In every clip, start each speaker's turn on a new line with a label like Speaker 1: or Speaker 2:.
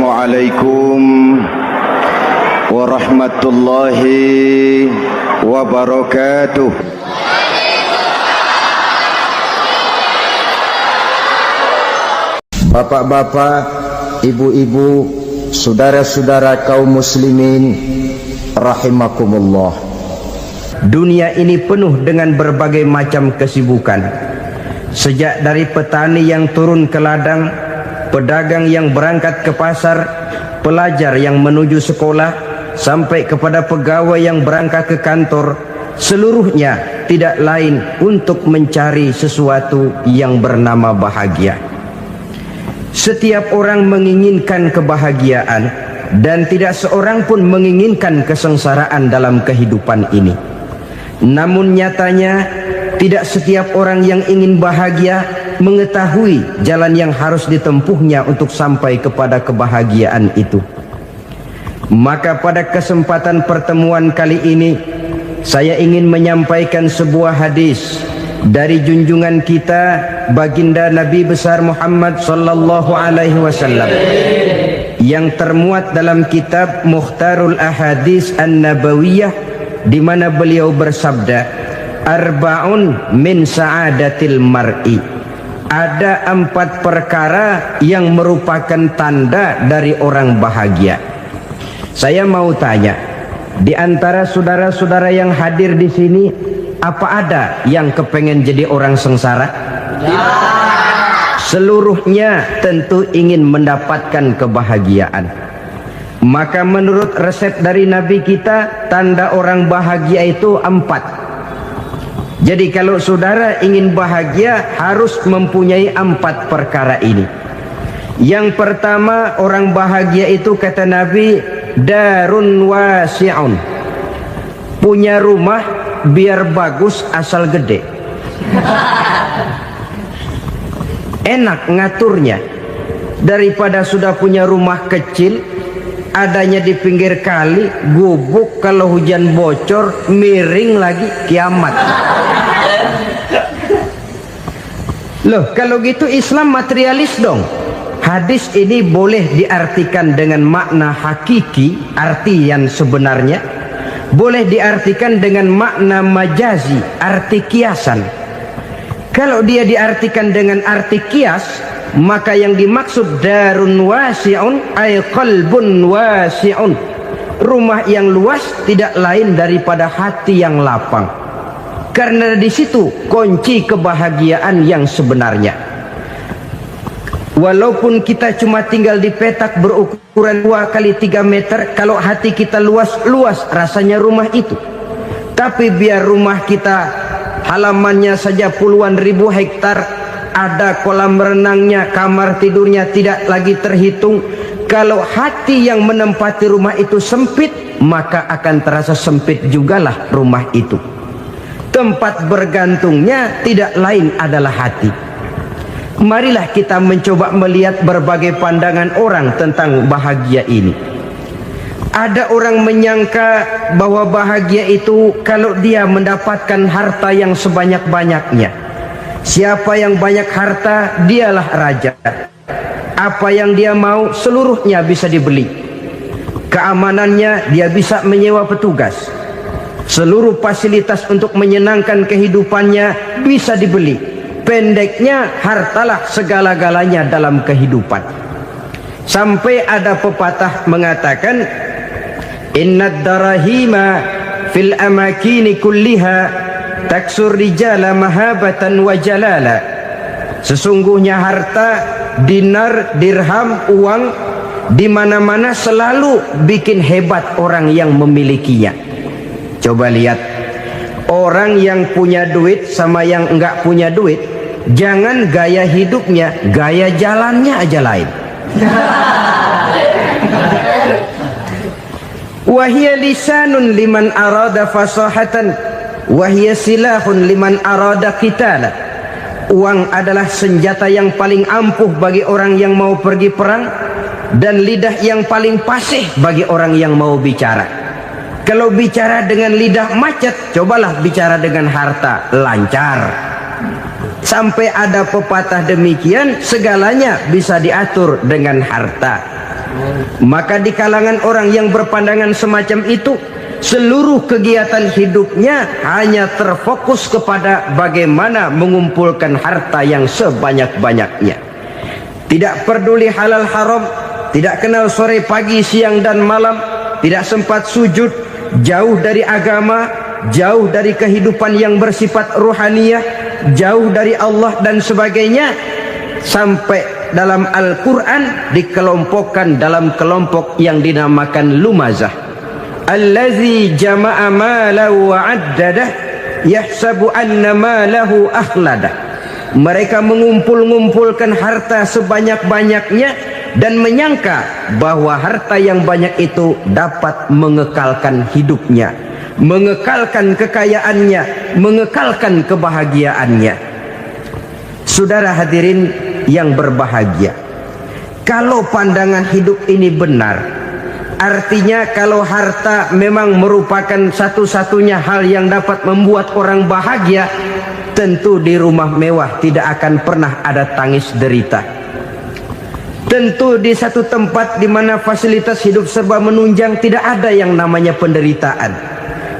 Speaker 1: Assalamualaikum warahmatullahi wabarakatuh. Bapak-bapak, ibu-ibu, saudara-saudara kaum muslimin rahimakumullah. Dunia ini penuh dengan berbagai macam kesibukan. Sejak dari petani yang turun ke ladang, pedagang yang berangkat ke pasar, pelajar yang menuju sekolah, sampai kepada pegawai yang berangkat ke kantor, seluruhnya tidak lain untuk mencari sesuatu yang bernama bahagia. Setiap orang menginginkan kebahagiaan, dan tidak seorang pun menginginkan kesengsaraan dalam kehidupan ini. Namun nyatanya tidak setiap orang yang ingin bahagia mengetahui jalan yang harus ditempuhnya untuk sampai kepada kebahagiaan itu. Maka pada kesempatan pertemuan kali ini, saya ingin menyampaikan sebuah hadis dari junjungan kita baginda Nabi besar Muhammad sallallahu alaihi wasallam yang termuat dalam kitab Mukhtarul Ahadits An-Nabawiyah, di mana beliau bersabda, arba'un min sa'adatil mar'i. Ada 4 perkara yang merupakan tanda dari orang bahagia. Saya mau tanya, di antara saudara-saudara yang hadir di sini, apa ada yang kepengen jadi orang sengsara? Ya. Seluruhnya tentu ingin mendapatkan kebahagiaan. Maka menurut resep dari Nabi kita, tanda orang bahagia itu 4. Jadi kalau saudara ingin bahagia, harus mempunyai 4 perkara ini. Yang pertama, orang bahagia itu kata Nabi, darun wasi'un. Punya rumah biar bagus asal gede. Enak ngaturnya. Daripada sudah punya rumah kecil, adanya di pinggir kali, gubuk, kalau hujan bocor, miring lagi, kiamat. Loh, kalau gitu Islam materialis dong. Hadis ini boleh diartikan dengan makna hakiki, arti yang sebenarnya. Boleh diartikan dengan makna majazi, arti kiasan. Kalau dia diartikan dengan arti kias, maka yang dimaksud darun wasi'un ay qalbun wasi'un. Rumah yang luas tidak lain daripada hati yang lapang. Karena di situ kunci kebahagiaan yang sebenarnya. Walaupun kita cuma tinggal di petak berukuran 2 kali 3 meter, kalau hati kita luas-luas rasanya rumah itu. Tapi biar rumah kita halamannya saja puluhan ribu hektar, ada kolam renangnya, kamar tidurnya tidak lagi terhitung. Kalau hati yang menempati rumah itu sempit, maka akan terasa sempit jugalah rumah itu. Tempat bergantungnya tidak lain adalah hati. Marilah kita mencoba melihat berbagai pandangan orang tentang bahagia ini. Ada orang menyangka bahwa bahagia itu kalau dia mendapatkan harta yang sebanyak-banyaknya. Siapa yang banyak harta, dialah raja. Apa yang dia mau, seluruhnya bisa dibeli. Keamanannya, dia bisa menyewa petugas. Seluruh fasilitas untuk menyenangkan kehidupannya bisa dibeli. Pendeknya, hartalah segala-galanya dalam kehidupan. Sampai ada pepatah mengatakan, innad darahima fil amakini kulliha taksur rijala mahabatan wa jalala. Sesungguhnya harta, dinar, dirham, uang di mana-mana selalu bikin hebat orang yang memilikinya. Coba lihat, orang yang punya duit sama yang enggak punya duit, jangan gaya hidupnya, gaya jalannya aja lain. Wahia lisanun liman arada fasahatan, wahia silahun liman arada qitala. Uang adalah senjata yang paling ampuh bagi orang yang mau pergi perang, dan lidah yang paling fasih bagi orang yang mau bicara. Kalau bicara dengan lidah macet, cobalah bicara dengan harta, lancar. Sampai ada pepatah demikian, segalanya bisa diatur dengan harta. Maka di kalangan orang yang berpandangan semacam itu, seluruh kegiatan hidupnya hanya terfokus kepada bagaimana mengumpulkan harta yang sebanyak-banyaknya. Tidak peduli halal haram, tidak kenal sore pagi siang dan malam, tidak sempat sujud, jauh dari agama, jauh dari kehidupan yang bersifat ruhaniyah, jauh dari Allah dan sebagainya. Sampai dalam Al-Quran dikelompokkan dalam kelompok yang dinamakan lumazah. Allazi jama'a malahu wa'addadah yahsabu anna malahu akhladah. Mereka mengumpul-ngumpulkan harta sebanyak-banyaknya dan menyangka bahwa harta yang banyak itu dapat mengekalkan hidupnya, mengekalkan kekayaannya, mengekalkan kebahagiaannya. Saudara hadirin yang berbahagia, kalau pandangan hidup ini benar, artinya kalau harta memang merupakan satu-satunya hal yang dapat membuat orang bahagia, tentu di rumah mewah tidak akan pernah ada tangis derita. Tentu di satu tempat di mana fasilitas hidup serba menunjang tidak ada yang namanya penderitaan.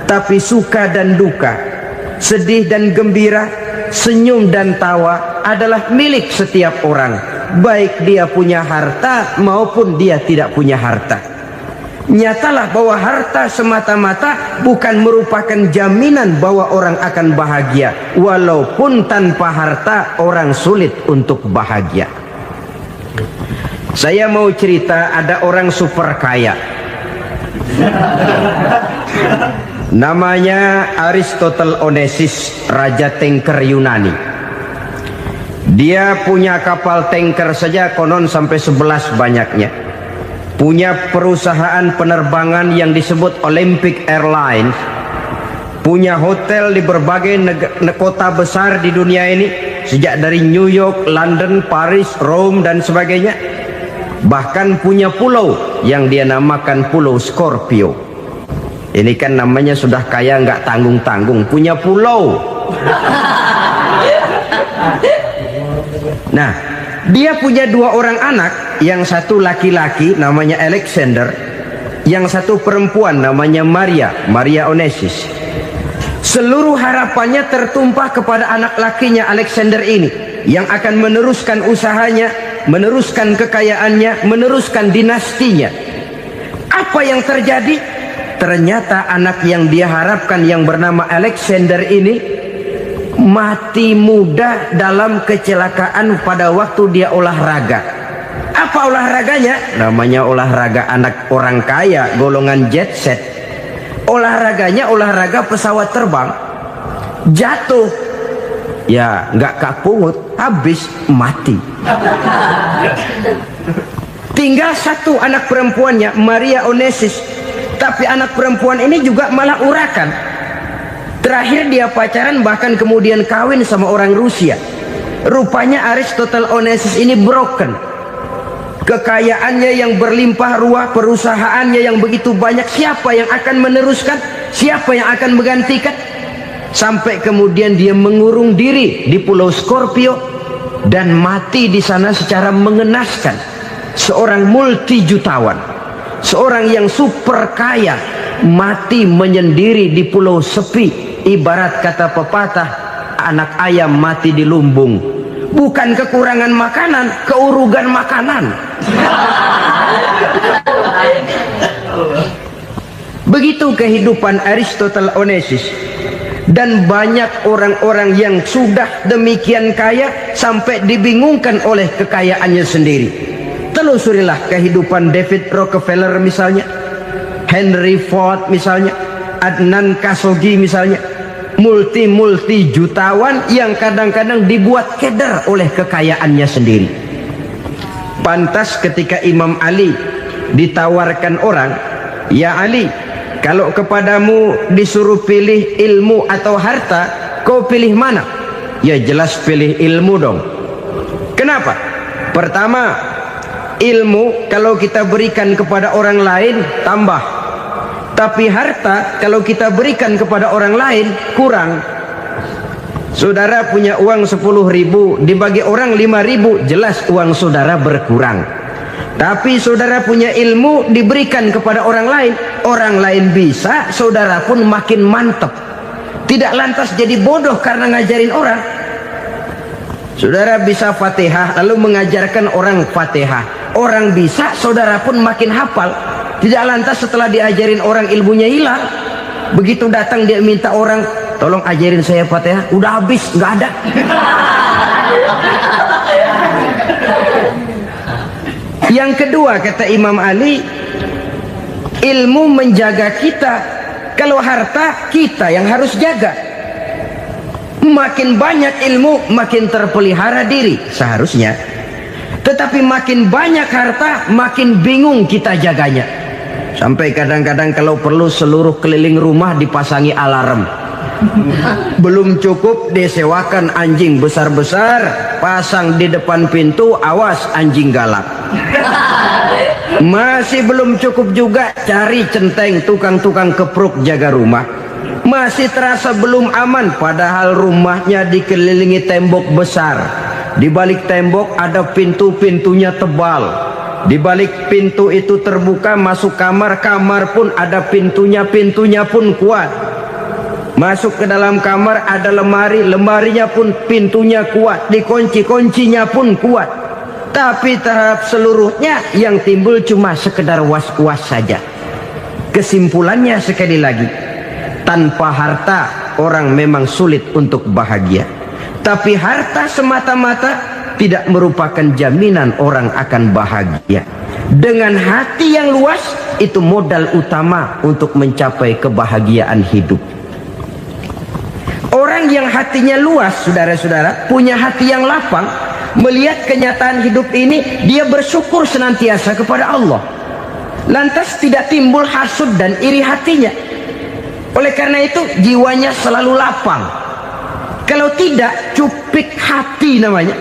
Speaker 1: Tapi suka dan duka, sedih dan gembira, senyum dan tawa adalah milik setiap orang, baik dia punya harta maupun dia tidak punya harta. Nyatalah bahwa harta semata-mata bukan merupakan jaminan bahwa orang akan bahagia, walaupun tanpa harta orang sulit untuk bahagia. Saya mau cerita, ada orang super kaya, namanya Aristotle Onesimus, raja tanker Yunani. Dia punya kapal tanker saja konon sampai 11 banyaknya. Punya perusahaan penerbangan yang disebut Olympic Airlines. Punya hotel di berbagai kota besar di dunia ini, sejak dari New York, London, Paris, Rome dan sebagainya. Bahkan punya pulau yang dia namakan Pulau Scorpio. Ini kan namanya sudah kaya nggak tanggung-tanggung, punya pulau. Nah, dia punya 2 orang anak, yang satu laki-laki namanya Alexander, yang satu perempuan namanya Maria Onesimus. Seluruh harapannya tertumpah kepada anak lakinya Alexander ini, yang akan meneruskan usahanya, meneruskan kekayaannya, meneruskan dinastinya. Apa yang terjadi? Ternyata anak yang dia harapkan yang bernama Alexander ini mati muda dalam kecelakaan pada waktu dia olahraga. Apa olahraganya? Namanya olahraga anak orang kaya, golongan jet set. Olahraganya olahraga pesawat terbang. Jatuh, ya nggak kapungut, habis mati. Tinggal satu anak perempuannya, Maria Onesimus. Tapi anak perempuan ini juga malah urakan. Terakhir dia pacaran, bahkan kemudian kawin sama orang Rusia. Rupanya Aristotle Onesimus ini broken. Kekayaannya yang berlimpah ruah, perusahaannya yang begitu banyak, siapa yang akan meneruskan? Siapa yang akan menggantikan? Sampai kemudian dia mengurung diri di Pulau Scorpio dan mati di sana secara mengenaskan. Seorang multi jutawan, seorang yang super kaya, mati menyendiri di pulau sepi. Ibarat kata pepatah, anak ayam mati di lumbung. Bukan kekurangan makanan, keurugan makanan. Begitu kehidupan Aristotle Onesimus. Dan banyak orang-orang yang sudah demikian kaya sampai dibingungkan oleh kekayaannya sendiri. Telusurilah kehidupan David Rockefeller misalnya, Henry Ford misalnya, Adnan Khashoggi misalnya. Multi jutawan yang kadang-kadang dibuat keder oleh kekayaannya sendiri. Pantas ketika Imam Ali ditawarkan orang, "Ya Ali, kalau kepadamu disuruh pilih ilmu atau harta, kau pilih mana?" Ya jelas pilih ilmu dong. Kenapa? Pertama, ilmu kalau kita berikan kepada orang lain tambah. Tapi harta kalau kita berikan kepada orang lain kurang. Saudara punya uang 10.000, dibagi orang 5.000, jelas uang saudara berkurang. Tapi saudara punya ilmu diberikan kepada orang lain bisa, saudara pun makin mantap. Tidak lantas jadi bodoh karena ngajarin orang. Saudara bisa Fatihah lalu mengajarkan orang Fatihah. Orang bisa, saudara pun makin hafal. Tidak lantas setelah diajarin orang ilmunya hilang. Begitu datang dia minta orang, tolong ajarin saya Fatihah, udah habis, nggak ada. Yang kedua kata Imam Ali, ilmu menjaga kita. Kalau harta kita yang harus jaga. Makin banyak ilmu makin terpelihara diri seharusnya. Tetapi makin banyak harta makin bingung kita jaganya. Sampai kadang-kadang kalau perlu seluruh keliling rumah dipasangi alarm. Belum cukup disewakan anjing besar-besar, pasang di depan pintu, awas anjing galak. Masih belum cukup juga, cari centeng tukang-tukang kepruk jaga rumah. Masih terasa belum aman, padahal rumahnya dikelilingi tembok besar. Di balik tembok ada pintu-pintunya tebal. Di balik pintu itu terbuka masuk kamar, kamar pun ada pintunya, pintunya pun kuat. Masuk ke dalam kamar ada lemari, lemarinya pun pintunya kuat, dikunci, kuncinya pun kuat. Tapi terhadap seluruhnya yang timbul cuma sekedar was-was saja. Kesimpulannya sekali lagi, tanpa harta orang memang sulit untuk bahagia. Tapi harta semata-mata tidak merupakan jaminan orang akan bahagia. Dengan hati yang luas, itu modal utama untuk mencapai kebahagiaan hidup. Orang yang hatinya luas, saudara-saudara, punya hati yang lapang, melihat kenyataan hidup ini, dia bersyukur senantiasa kepada Allah. Lantas tidak timbul hasud dan iri hatinya. Oleh karena itu jiwanya selalu lapang. Kalau tidak, cupik hati namanya,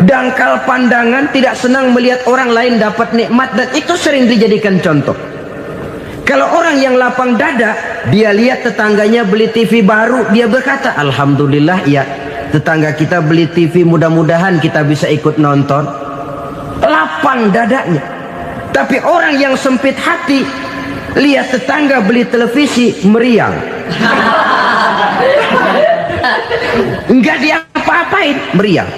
Speaker 1: dangkal pandangan, tidak senang melihat orang lain dapat nikmat, dan itu sering dijadikan contoh. Kalau orang yang lapang dada, dia lihat tetangganya beli TV baru, dia berkata, alhamdulillah ya, tetangga kita beli TV, mudah-mudahan kita bisa ikut nonton. Lapang dadanya. Tapi orang yang sempit hati, lihat tetangga beli televisi, meriang. Enggak diapa-apain, meriang.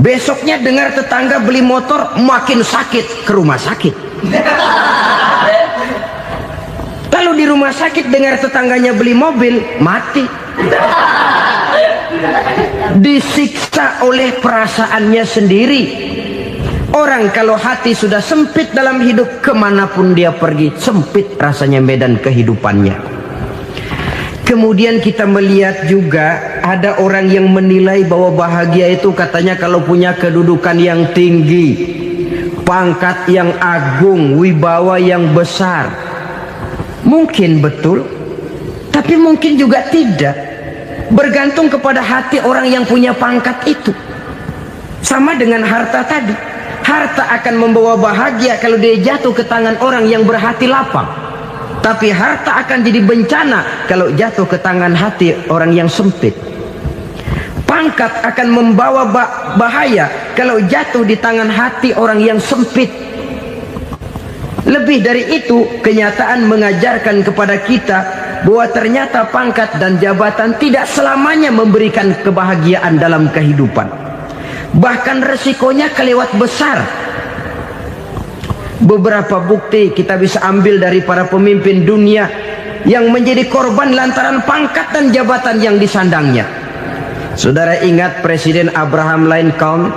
Speaker 1: Besoknya dengar tetangga beli motor, makin sakit, ke rumah sakit. Lalu di rumah sakit dengar tetangganya beli mobil, mati. Disiksa oleh perasaannya sendiri. Orang kalau hati sudah sempit dalam hidup, kemanapun dia pergi, sempit rasanya medan kehidupannya. Kemudian kita melihat juga ada orang yang menilai bahwa bahagia itu katanya kalau punya kedudukan yang tinggi, pangkat yang agung, wibawa yang besar. Mungkin betul, tapi mungkin juga tidak. Bergantung kepada hati orang yang punya pangkat itu. Sama dengan harta tadi. Harta akan membawa bahagia kalau dia jatuh ke tangan orang yang berhati lapang. Tapi harta akan jadi bencana kalau jatuh ke tangan hati orang yang sempit. Pangkat akan membawa bahaya kalau jatuh di tangan hati orang yang sempit. Lebih dari itu, kenyataan mengajarkan kepada kita bahwa ternyata pangkat dan jabatan tidak selamanya memberikan kebahagiaan dalam kehidupan. Bahkan resikonya kelewat besar. Beberapa bukti kita bisa ambil dari para pemimpin dunia yang menjadi korban lantaran pangkat dan jabatan yang disandangnya. Saudara ingat Presiden Abraham Lincoln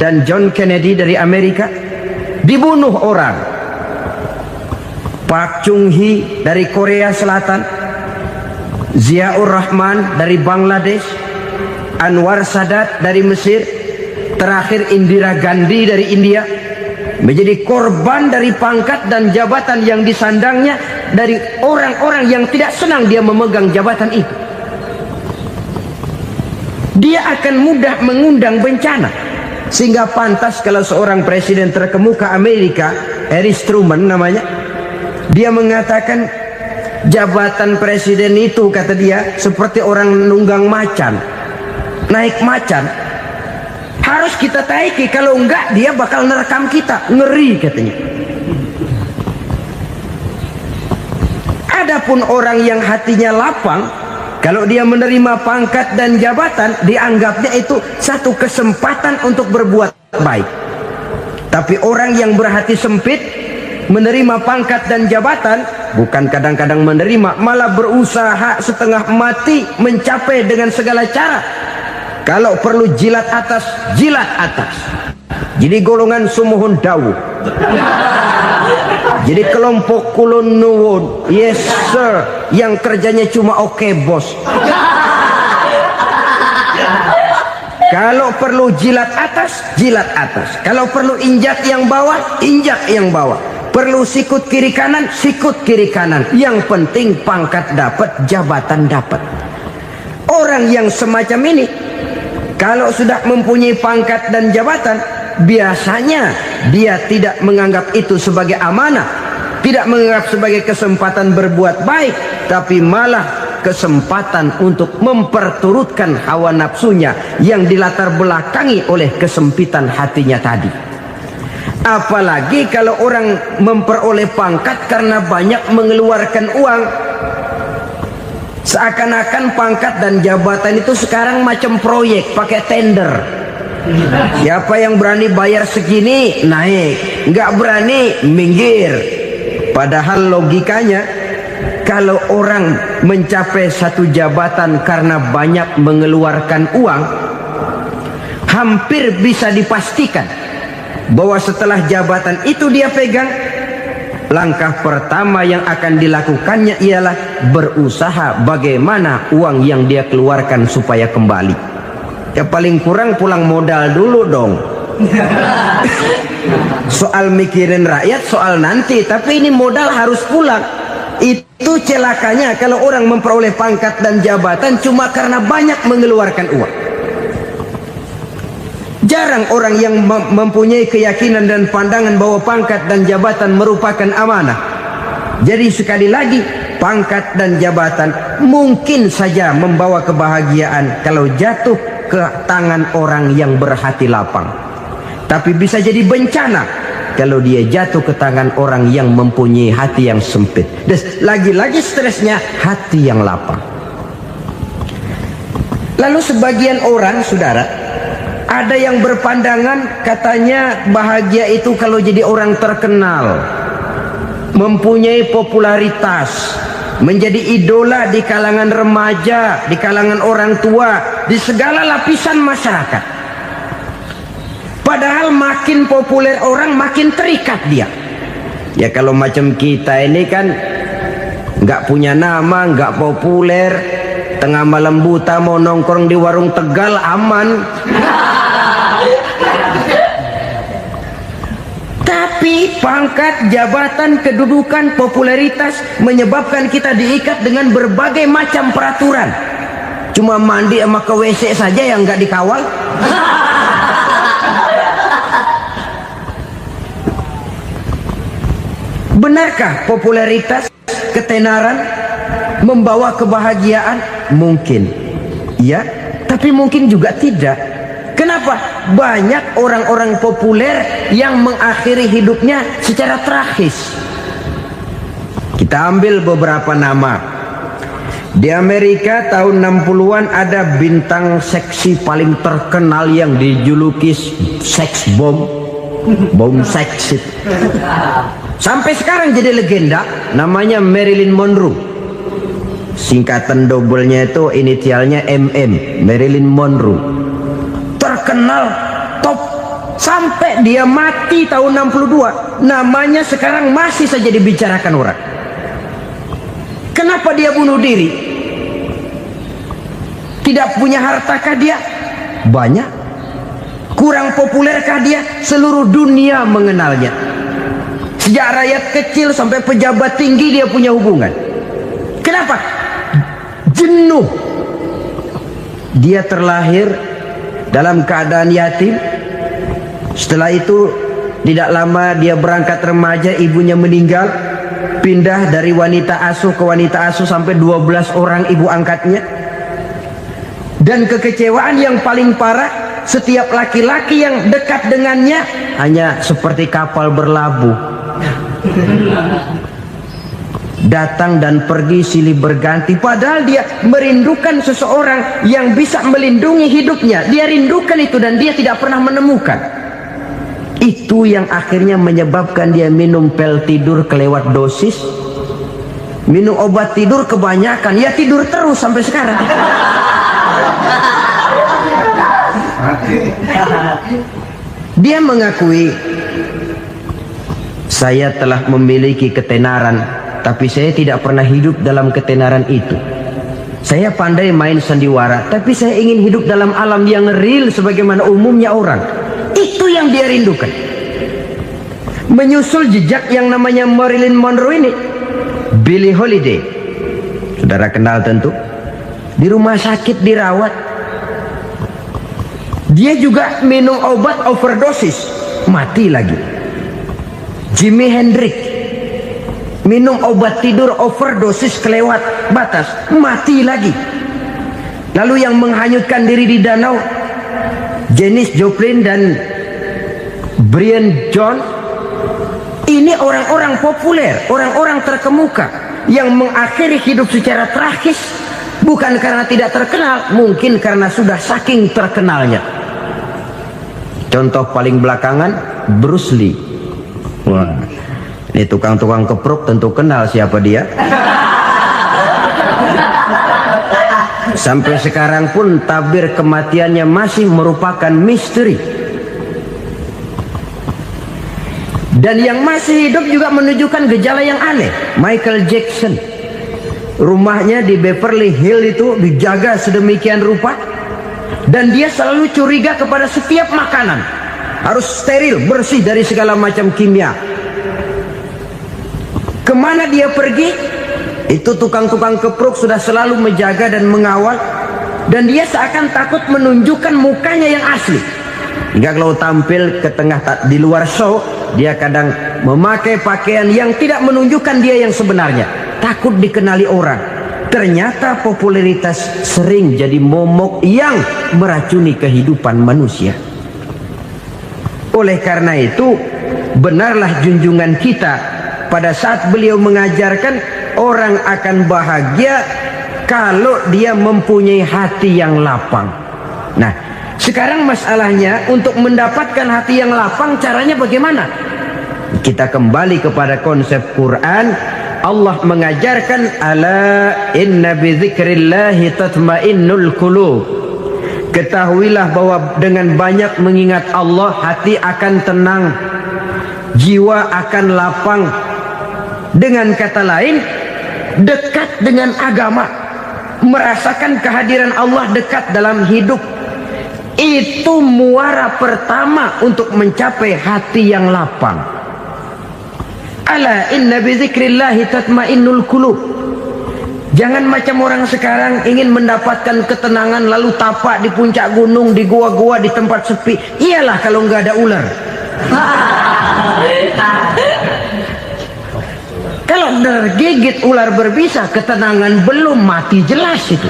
Speaker 1: dan John Kennedy dari Amerika? Dibunuh orang. Park Chung-hee dari Korea Selatan, Ziaur Rahman dari Bangladesh, Anwar Sadat dari Mesir, terakhir Indira Gandhi dari India, menjadi korban dari pangkat dan jabatan yang disandangnya dari orang-orang yang tidak senang dia memegang jabatan itu. Dia akan mudah mengundang bencana. Sehingga pantas kalau seorang presiden terkemuka Amerika, Harry Truman namanya, dia mengatakan jabatan presiden itu, kata dia, seperti orang nunggang macan, naik macan. Harus kita taiki, kalau enggak dia bakal nerekam kita. Ngeri katanya. Adapun orang yang hatinya lapang, kalau dia menerima pangkat dan jabatan, dianggapnya itu satu kesempatan untuk berbuat baik. Tapi orang yang berhati sempit, menerima pangkat dan jabatan, bukan kadang-kadang menerima, malah berusaha setengah mati mencapai dengan segala cara. Kalau perlu jilat atas, jilat atas. Jadi golongan sumuhun dawu. Jadi kelompok kulon nuwun, yes sir, yang kerjanya cuma oke bos. Kalau perlu jilat atas, jilat atas. Kalau perlu injak yang bawah, injak yang bawah. Perlu sikut kiri kanan, sikut kiri kanan. Yang penting pangkat dapat, jabatan dapat. Orang yang semacam ini, kalau sudah mempunyai pangkat dan jabatan, biasanya dia tidak menganggap itu sebagai amanah, tidak menganggap sebagai kesempatan berbuat baik, tapi malah kesempatan untuk memperturutkan hawa nafsunya yang dilatar belakangi oleh kesempitan hatinya tadi. Apalagi kalau orang memperoleh pangkat karena banyak mengeluarkan uang. Seakan-akan pangkat dan jabatan itu sekarang macam proyek, pakai tender. Siapa yang berani bayar segini naik, nggak berani minggir. Padahal logikanya, kalau orang mencapai satu jabatan karena banyak mengeluarkan uang, hampir bisa dipastikan bahwa setelah jabatan itu dia pegang, langkah pertama yang akan dilakukannya ialah berusaha bagaimana uang yang dia keluarkan supaya kembali. Ya paling kurang pulang modal dulu dong. Soal mikirin rakyat soal nanti, tapi ini modal harus pulang. Itu celakanya kalau orang memperoleh pangkat dan jabatan cuma karena banyak mengeluarkan uang. Jarang orang yang mempunyai keyakinan dan pandangan bahwa pangkat dan jabatan merupakan amanah. Jadi sekali lagi, pangkat dan jabatan mungkin saja membawa kebahagiaan kalau jatuh ke tangan orang yang berhati lapang. Tapi bisa jadi bencana kalau dia jatuh ke tangan orang yang mempunyai hati yang sempit. Dan lagi-lagi stresnya hati yang lapang. Lalu sebagian orang, saudara, ada yang berpandangan katanya bahagia itu kalau jadi orang terkenal, mempunyai popularitas, menjadi idola di kalangan remaja, di kalangan orang tua, di segala lapisan masyarakat. Padahal makin populer orang makin terikat dia. Ya kalau macam kita ini kan nggak punya nama, nggak populer, tengah malam buta mau nongkrong di warung Tegal aman. Tapi pangkat, jabatan, kedudukan, popularitas menyebabkan kita diikat dengan berbagai macam peraturan. Cuma mandi sama ke WC saja yang nggak dikawal. Benarkah popularitas, ketenaran membawa kebahagiaan? Mungkin. Ya, tapi mungkin juga tidak. Kenapa? Banyak orang-orang populer yang mengakhiri hidupnya secara tragis. Kita ambil beberapa nama. Di Amerika tahun 60-an ada bintang seksi paling terkenal yang dijuluki seks bom. Bom seks. Sampai sekarang jadi legenda, namanya Marilyn Monroe. Singkatan doublenya itu inisialnya MM, Marilyn Monroe. Terkenal top sampai dia mati tahun 62, namanya sekarang masih saja dibicarakan orang. Kenapa dia bunuh diri? Tidak punya hartakah dia? Banyak. Kurang populerkah dia? Seluruh dunia mengenalnya. Sejak rakyat kecil sampai pejabat tinggi dia punya hubungan. Kenapa? Jenuh. Dia terlahir dalam keadaan yatim. Setelah itu tidak lama dia berangkat remaja, ibunya meninggal. Pindah dari wanita asuh ke wanita asuh sampai 12 orang ibu angkatnya. Dan kekecewaan yang paling parah, setiap laki-laki yang dekat dengannya hanya seperti kapal berlabuh, datang dan pergi silih berganti, padahal dia merindukan seseorang yang bisa melindungi hidupnya. Dia rindukan itu dan dia tidak pernah menemukan. Itu yang akhirnya menyebabkan dia minum pil tidur kelewat dosis, minum obat tidur kebanyakan, ya tidur terus sampai sekarang. Dia mengakui, saya telah memiliki ketenaran, tapi saya tidak pernah hidup dalam ketenaran itu. Saya pandai main sandiwara, tapi saya ingin hidup dalam alam yang real sebagaimana umumnya orang. Itu yang dia rindukan. Menyusul jejak yang namanya Marilyn Monroe ini, Billie Holiday, saudara kenal tentu, di rumah sakit dirawat. Dia juga minum obat overdosis, mati lagi. Jimi Hendrix minum obat tidur overdosis kelewat batas, mati lagi. Lalu yang menghanyutkan diri di danau, Janis Joplin dan Brian Jones. Ini orang-orang populer, orang-orang terkemuka yang mengakhiri hidup secara tragis, bukan karena tidak terkenal, mungkin karena sudah saking terkenalnya. Contoh paling belakangan, Bruce Lee. Wah, ini tukang-tukang kepruk tentu kenal siapa dia. Sampai sekarang pun tabir kematiannya masih merupakan misteri. Dan yang masih hidup juga menunjukkan gejala yang aneh. Michael Jackson, rumahnya di Beverly Hills itu dijaga sedemikian rupa, dan dia selalu curiga kepada setiap makanan harus steril, bersih dari segala macam kimia. Kemana dia pergi, itu tukang-tukang kepruk sudah selalu menjaga dan mengawal, dan dia seakan takut menunjukkan mukanya yang asli. Hingga kalau tampil ke tengah di luar show, dia kadang memakai pakaian yang tidak menunjukkan dia yang sebenarnya, takut dikenali orang. Ternyata popularitas sering jadi momok yang meracuni kehidupan manusia. Oleh karena itu, benarlah junjungan kita pada saat beliau mengajarkan orang akan bahagia kalau dia mempunyai hati yang lapang. Nah, sekarang masalahnya untuk mendapatkan hati yang lapang, caranya bagaimana? Kita kembali kepada konsep Quran. Allah mengajarkan, ala inna bi dzikrillahi tatmainnul qulub. Ketahuilah bahwa dengan banyak mengingat Allah, hati akan tenang, jiwa akan lapang. Dengan kata lain, dekat dengan agama, merasakan kehadiran Allah dekat dalam hidup. Itu muara pertama untuk mencapai hati yang lapang. Ala inna bi dzikrillahi tatmainnul qulub. Jangan macam orang sekarang ingin mendapatkan ketenangan lalu tapak di puncak gunung, di gua-gua, di tempat sepi. Iyalah kalau nggak ada ular. Kalau tergigit ular berbisa, ketenangan belum, mati jelas itu.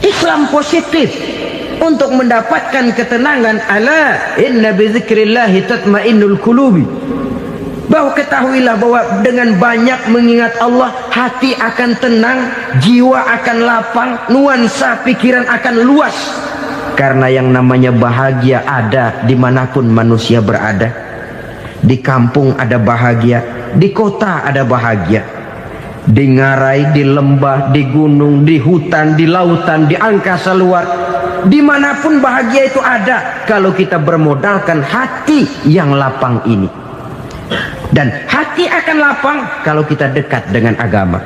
Speaker 1: Islam positif untuk mendapatkan ketenangan. Ala inna bi dzikrillahi tatmainnul qulubi. Bahwa ketahuilah bahwa dengan banyak mengingat Allah, hati akan tenang, jiwa akan lapang, nuansa pikiran akan luas. Karena yang namanya bahagia ada dimanapun manusia berada. Di kampung ada bahagia, di kota ada bahagia, di ngarai, di lembah, di gunung, di hutan, di lautan, di angkasa luar, dimanapun bahagia itu ada kalau kita bermodalkan hati yang lapang ini. Dan hati akan lapang kalau kita dekat dengan agama.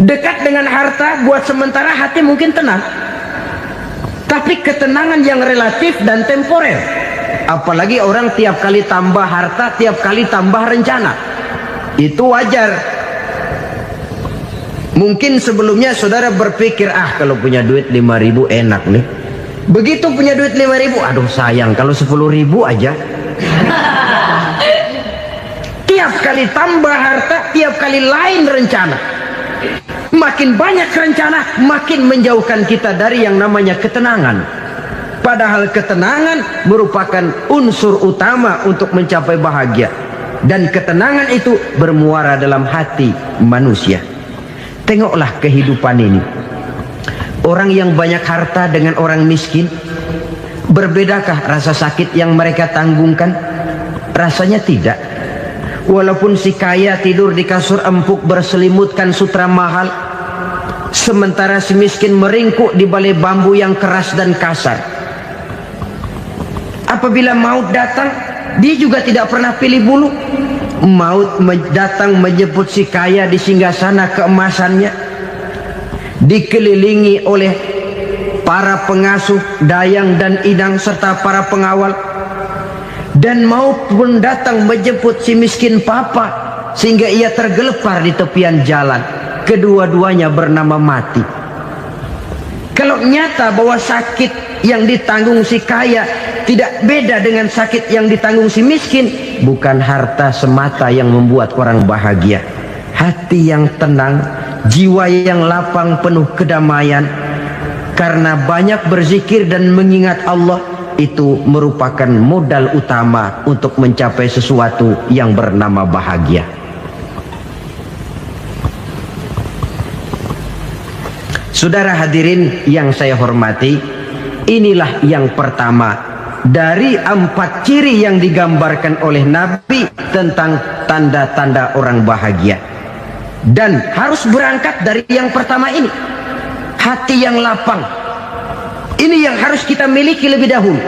Speaker 1: Dekat dengan harta buat sementara hati mungkin tenang, tapi ketenangan yang relatif dan temporer. Apalagi orang tiap kali tambah harta, tiap kali tambah rencana, itu wajar. Mungkin sebelumnya saudara berpikir, kalau punya duit 5.000 enak nih. Begitu punya duit 5.000, aduh sayang kalau 10.000 aja. Tiap kali tambah harta, tiap kali lain rencana. Makin banyak rencana, makin menjauhkan kita dari yang namanya ketenangan. Padahal ketenangan merupakan unsur utama untuk mencapai bahagia. Dan ketenangan itu bermuara dalam hati manusia. Tengoklah kehidupan ini. Orang yang banyak harta dengan orang miskin, berbedakah rasa sakit yang mereka tanggungkan? Rasanya tidak. Walaupun si kaya tidur di kasur empuk berselimutkan sutra mahal, sementara si miskin meringkuk di balai bambu yang keras dan kasar. Apabila maut datang, dia juga tidak pernah pilih bulu. Maut datang menjemput si kaya di singgasana keemasannya, dikelilingi oleh para pengasuh, dayang dan idang serta para pengawal. Dan maut pun datang menjemput si miskin papa, sehingga ia tergelepar di tepian jalan. Kedua-duanya bernama mati. Kalau nyata bahwa sakit yang ditanggung si kaya tidak beda dengan sakit yang ditanggung si miskin, bukan harta semata yang membuat orang bahagia. Hati yang tenang, jiwa yang lapang penuh kedamaian, karena banyak berzikir dan mengingat Allah, itu merupakan modal utama untuk mencapai sesuatu yang bernama bahagia. Saudara hadirin yang saya hormati, inilah yang pertama dari 4 ciri yang digambarkan oleh Nabi tentang tanda-tanda orang bahagia. Dan harus berangkat dari yang pertama ini, hati yang lapang. Ini yang harus kita miliki lebih dahulu,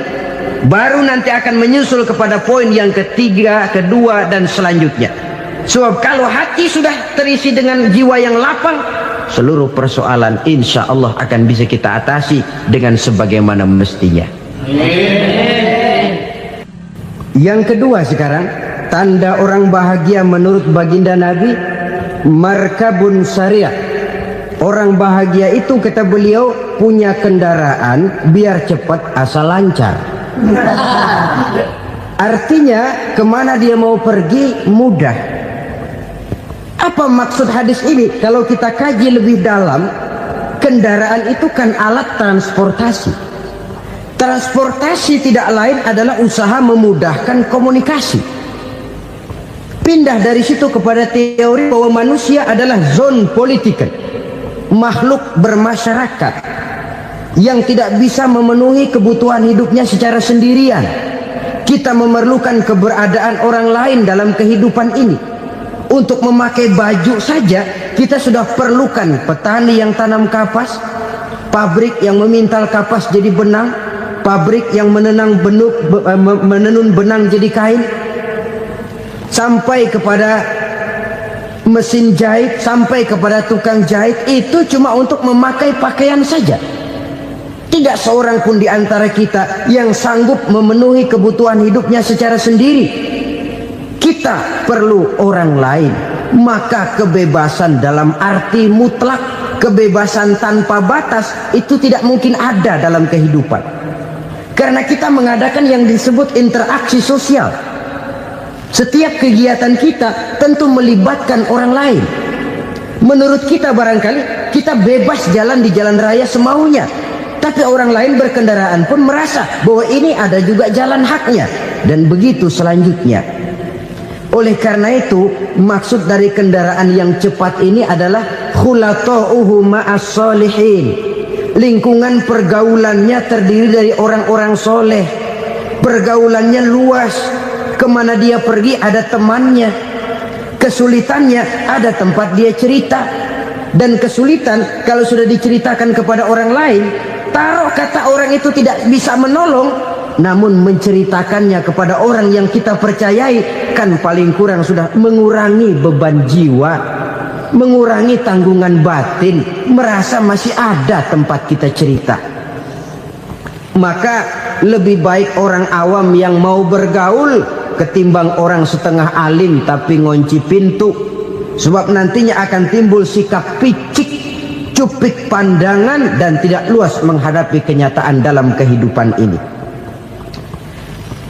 Speaker 1: baru nanti akan menyusul kepada poin yang ketiga, kedua dan selanjutnya. Sebab kalau hati sudah terisi dengan jiwa yang lapang, seluruh persoalan insya Allah akan bisa kita atasi dengan sebagaimana mestinya. Yang kedua sekarang, tanda orang bahagia menurut baginda Nabi, markabun syariah. Orang bahagia itu, kata beliau, punya kendaraan biar cepat asal lancar. Artinya kemana dia mau pergi mudah. Apa maksud hadis ini? Kalau kita kaji lebih dalam, kendaraan itu kan alat transportasi. Transportasi tidak lain adalah usaha memudahkan komunikasi. Pindah dari situ kepada teori bahwa manusia adalah zon political, makhluk bermasyarakat yang tidak bisa memenuhi kebutuhan hidupnya secara sendirian. Kita memerlukan keberadaan orang lain dalam kehidupan ini. Untuk memakai baju saja kita sudah perlukan petani yang tanam kapas, pabrik yang memintal kapas jadi benang, pabrik yang menenun benang jadi kain, sampai kepada mesin jahit, sampai kepada tukang jahit. Itu cuma untuk memakai pakaian saja. Tidak seorang pun di antara kita yang sanggup memenuhi kebutuhan hidupnya secara sendiri. Kita perlu orang lain. Maka kebebasan dalam arti mutlak, kebebasan tanpa batas, itu tidak mungkin ada dalam kehidupan. Karena kita mengadakan yang disebut interaksi sosial. Setiap kegiatan kita tentu melibatkan orang lain. Menurut kita barangkali kita bebas jalan di jalan raya semaunya, tapi orang lain berkendaraan pun merasa bahwa ini ada juga jalan haknya, dan begitu selanjutnya. Oleh karena itu, maksud dari kendaraan yang cepat ini adalah khulata'uhu ma'as solihin. Lingkungan pergaulannya terdiri dari orang-orang soleh. Pergaulannya luas. Kemana dia pergi ada temannya. Kesulitannya ada tempat dia cerita. Dan kesulitan kalau sudah diceritakan kepada orang lain, taruh kata orang itu tidak bisa menolong, namun menceritakannya kepada orang yang kita percayai, kan paling kurang sudah mengurangi beban jiwa, mengurangi tanggungan batin, merasa masih ada tempat kita cerita. Maka lebih baik orang awam yang mau bergaul ketimbang orang setengah alim tapi ngunci pintu. Sebab nantinya akan timbul sikap picik, cupik pandangan, dan tidak luas menghadapi kenyataan dalam kehidupan ini.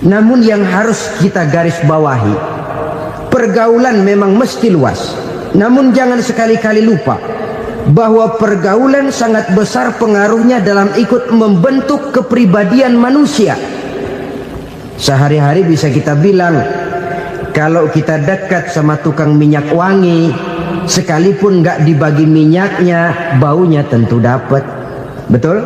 Speaker 1: Namun yang harus kita garis bawahi, pergaulan memang mesti luas. Namun jangan sekali-kali lupa bahwa pergaulan sangat besar pengaruhnya dalam ikut membentuk kepribadian manusia. Sehari-hari bisa kita bilang, kalau kita dekat sama tukang minyak wangi, sekalipun nggak dibagi minyaknya, baunya tentu dapat. Betul?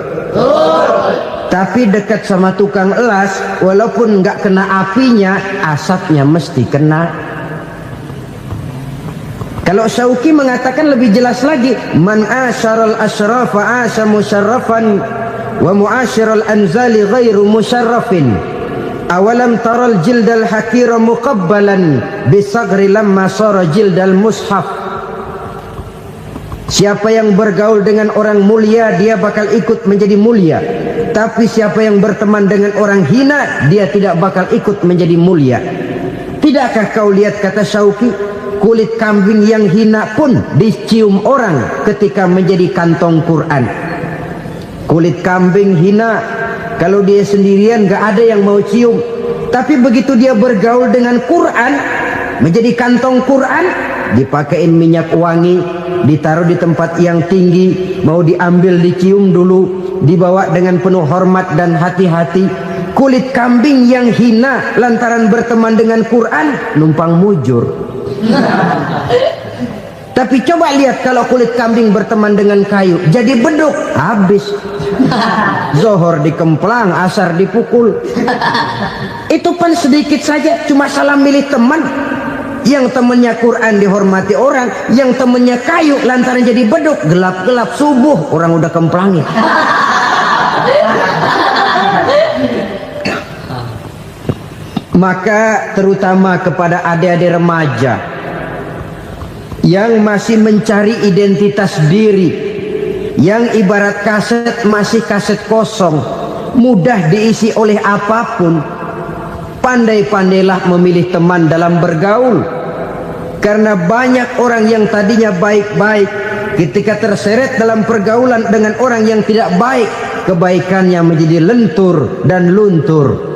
Speaker 1: Tapi dekat sama tukang elas, walaupun nggak kena apinya, asapnya mesti kena. Kalau Syauqi mengatakan lebih jelas lagi, man asyaral asyrafa asya musyarrafan wa muasyiral anzali ghairu musyarrafin. Awalam taral jildal hakira muqabbalan bisagri lamma sara jildal mushaf. Siapa yang bergaul dengan orang mulia, dia bakal ikut menjadi mulia. Tapi siapa yang berteman dengan orang hina, dia tidak bakal ikut menjadi mulia. Tidakkah kau lihat, kata Syauqi, kulit kambing yang hina pun dicium orang ketika menjadi kantong Quran. Kulit kambing hina, kalau dia sendirian gak ada yang mau cium. Tapi begitu dia bergaul dengan Quran, menjadi kantong Quran, dipakein minyak wangi, ditaruh di tempat yang tinggi, mau diambil dicium dulu, dibawa dengan penuh hormat dan hati-hati. Kulit kambing yang hina lantaran berteman dengan Quran, numpang mujur. Tapi coba lihat kalau kulit kambing berteman dengan kayu, jadi beduk, habis. Zohor dikemplang, asar dipukul. Itu pun sedikit saja, cuma salah milih teman. Yang temannya Quran dihormati orang, yang temannya kayu lantaran jadi beduk, gelap-gelap subuh orang udah kemplangin. Maka terutama kepada adik-adik remaja yang masih mencari identitas diri, yang ibarat kaset masih kaset kosong, mudah diisi oleh apapun, pandai-pandailah memilih teman dalam bergaul. Karena banyak orang yang tadinya baik-baik, ketika terseret dalam pergaulan dengan orang yang tidak baik, kebaikannya menjadi lentur dan luntur.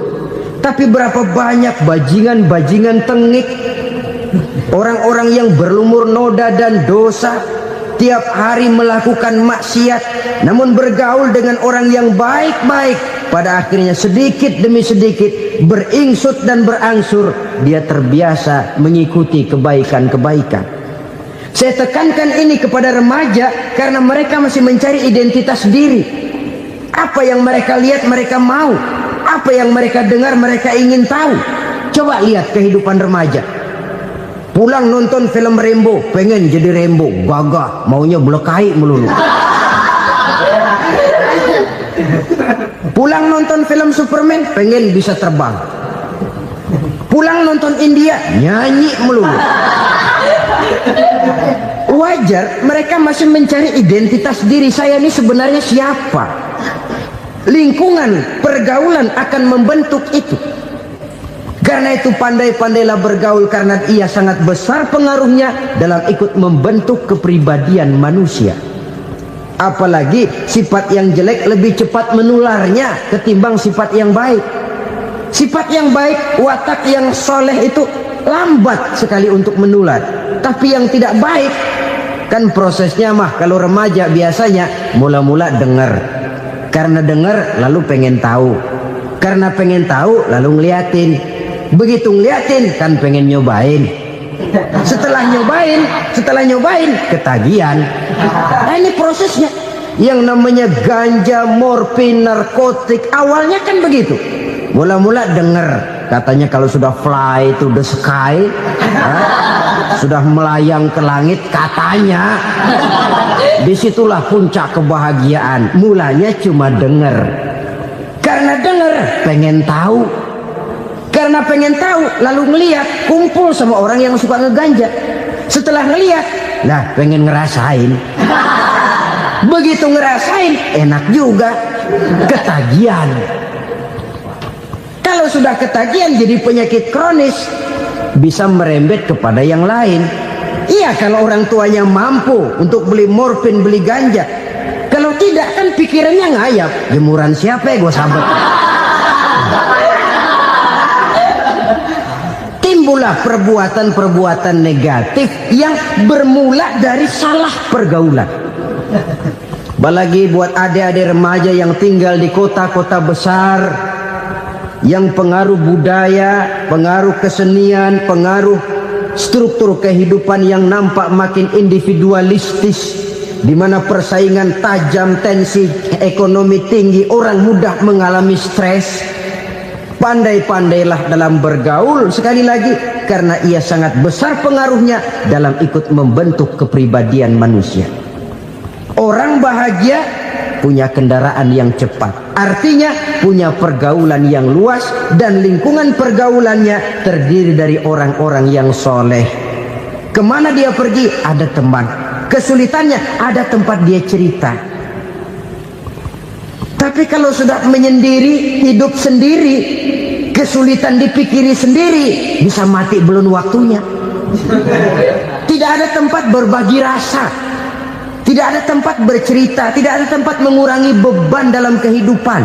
Speaker 1: Tapi berapa banyak bajingan-bajingan tengik, orang-orang yang berlumur noda dan dosa, tiap hari melakukan maksiat, namun bergaul dengan orang yang baik-baik, pada akhirnya sedikit demi sedikit beringsut dan berangsur dia terbiasa mengikuti kebaikan-kebaikan. Saya tekankan ini kepada remaja karena mereka masih mencari identitas diri. Apa yang mereka lihat mereka mau, apa yang mereka dengar mereka ingin tahu. Coba lihat kehidupan remaja. Pulang nonton film Rambo, pengen jadi Rambo, gagah, maunya belekai melulu. Pulang nonton film Superman, pengen bisa terbang. Pulang nonton India, nyanyi melulu. Wajar, mereka masih mencari identitas diri. Saya ini sebenarnya siapa? Lingkungan, pergaulan akan membentuk itu. Karena itu pandai-pandailah bergaul, karena ia sangat besar pengaruhnya dalam ikut membentuk kepribadian manusia. Apalagi sifat yang jelek lebih cepat menularnya ketimbang sifat yang baik. Sifat yang baik, watak yang soleh itu lambat sekali untuk menular. Tapi yang tidak baik, kan prosesnya mah kalau remaja biasanya mula-mula dengar. Karena dengar lalu pengen tahu. Karena pengen tahu lalu ngeliatin. Begitu ngeliatin kan pengen nyobain. Setelah nyobain ketagihan. Nah, ini prosesnya. Yang namanya ganja, morfin, narkotik, awalnya kan begitu. Mula-mula dengar, katanya kalau sudah fly to the sky, sudah melayang ke langit, katanya disitulah puncak kebahagiaan. Mulanya cuma dengar. Karena dengar pengen tahu. Karena pengen tahu lalu ngeliat, kumpul sama orang yang suka ngeganja. Setelah ngeliat, nah pengen ngerasain. Begitu ngerasain, enak juga, ketagihan. Kalau sudah ketagihan jadi penyakit kronis, bisa merembet kepada yang lain. Iya, kalau orang tuanya mampu untuk beli morfin, beli ganja. Kalau tidak kan pikirannya ngayap, jemuran siapa ya gue sabet. Timbullah perbuatan-perbuatan negatif yang bermula dari salah pergaulan. Apalagi buat adik-adik remaja yang tinggal di kota-kota besar, yang pengaruh budaya, pengaruh kesenian, pengaruh struktur kehidupan yang nampak makin individualistis, di mana persaingan tajam, tensi ekonomi tinggi, orang mudah mengalami stres. Pandai-pandailah dalam bergaul, sekali lagi, karena ia sangat besar pengaruhnya dalam ikut membentuk kepribadian manusia. Orang bahagia punya kendaraan yang cepat, artinya punya pergaulan yang luas, dan lingkungan pergaulannya terdiri dari orang-orang yang soleh. Kemana dia pergi, ada teman. Kesulitannya, ada tempat dia cerita. Tapi kalau sudah menyendiri, hidup sendiri, kesulitan dipikiri sendiri, bisa mati belum waktunya. Tidak ada tempat berbagi rasa, tidak ada tempat bercerita, tidak ada tempat mengurangi beban dalam kehidupan.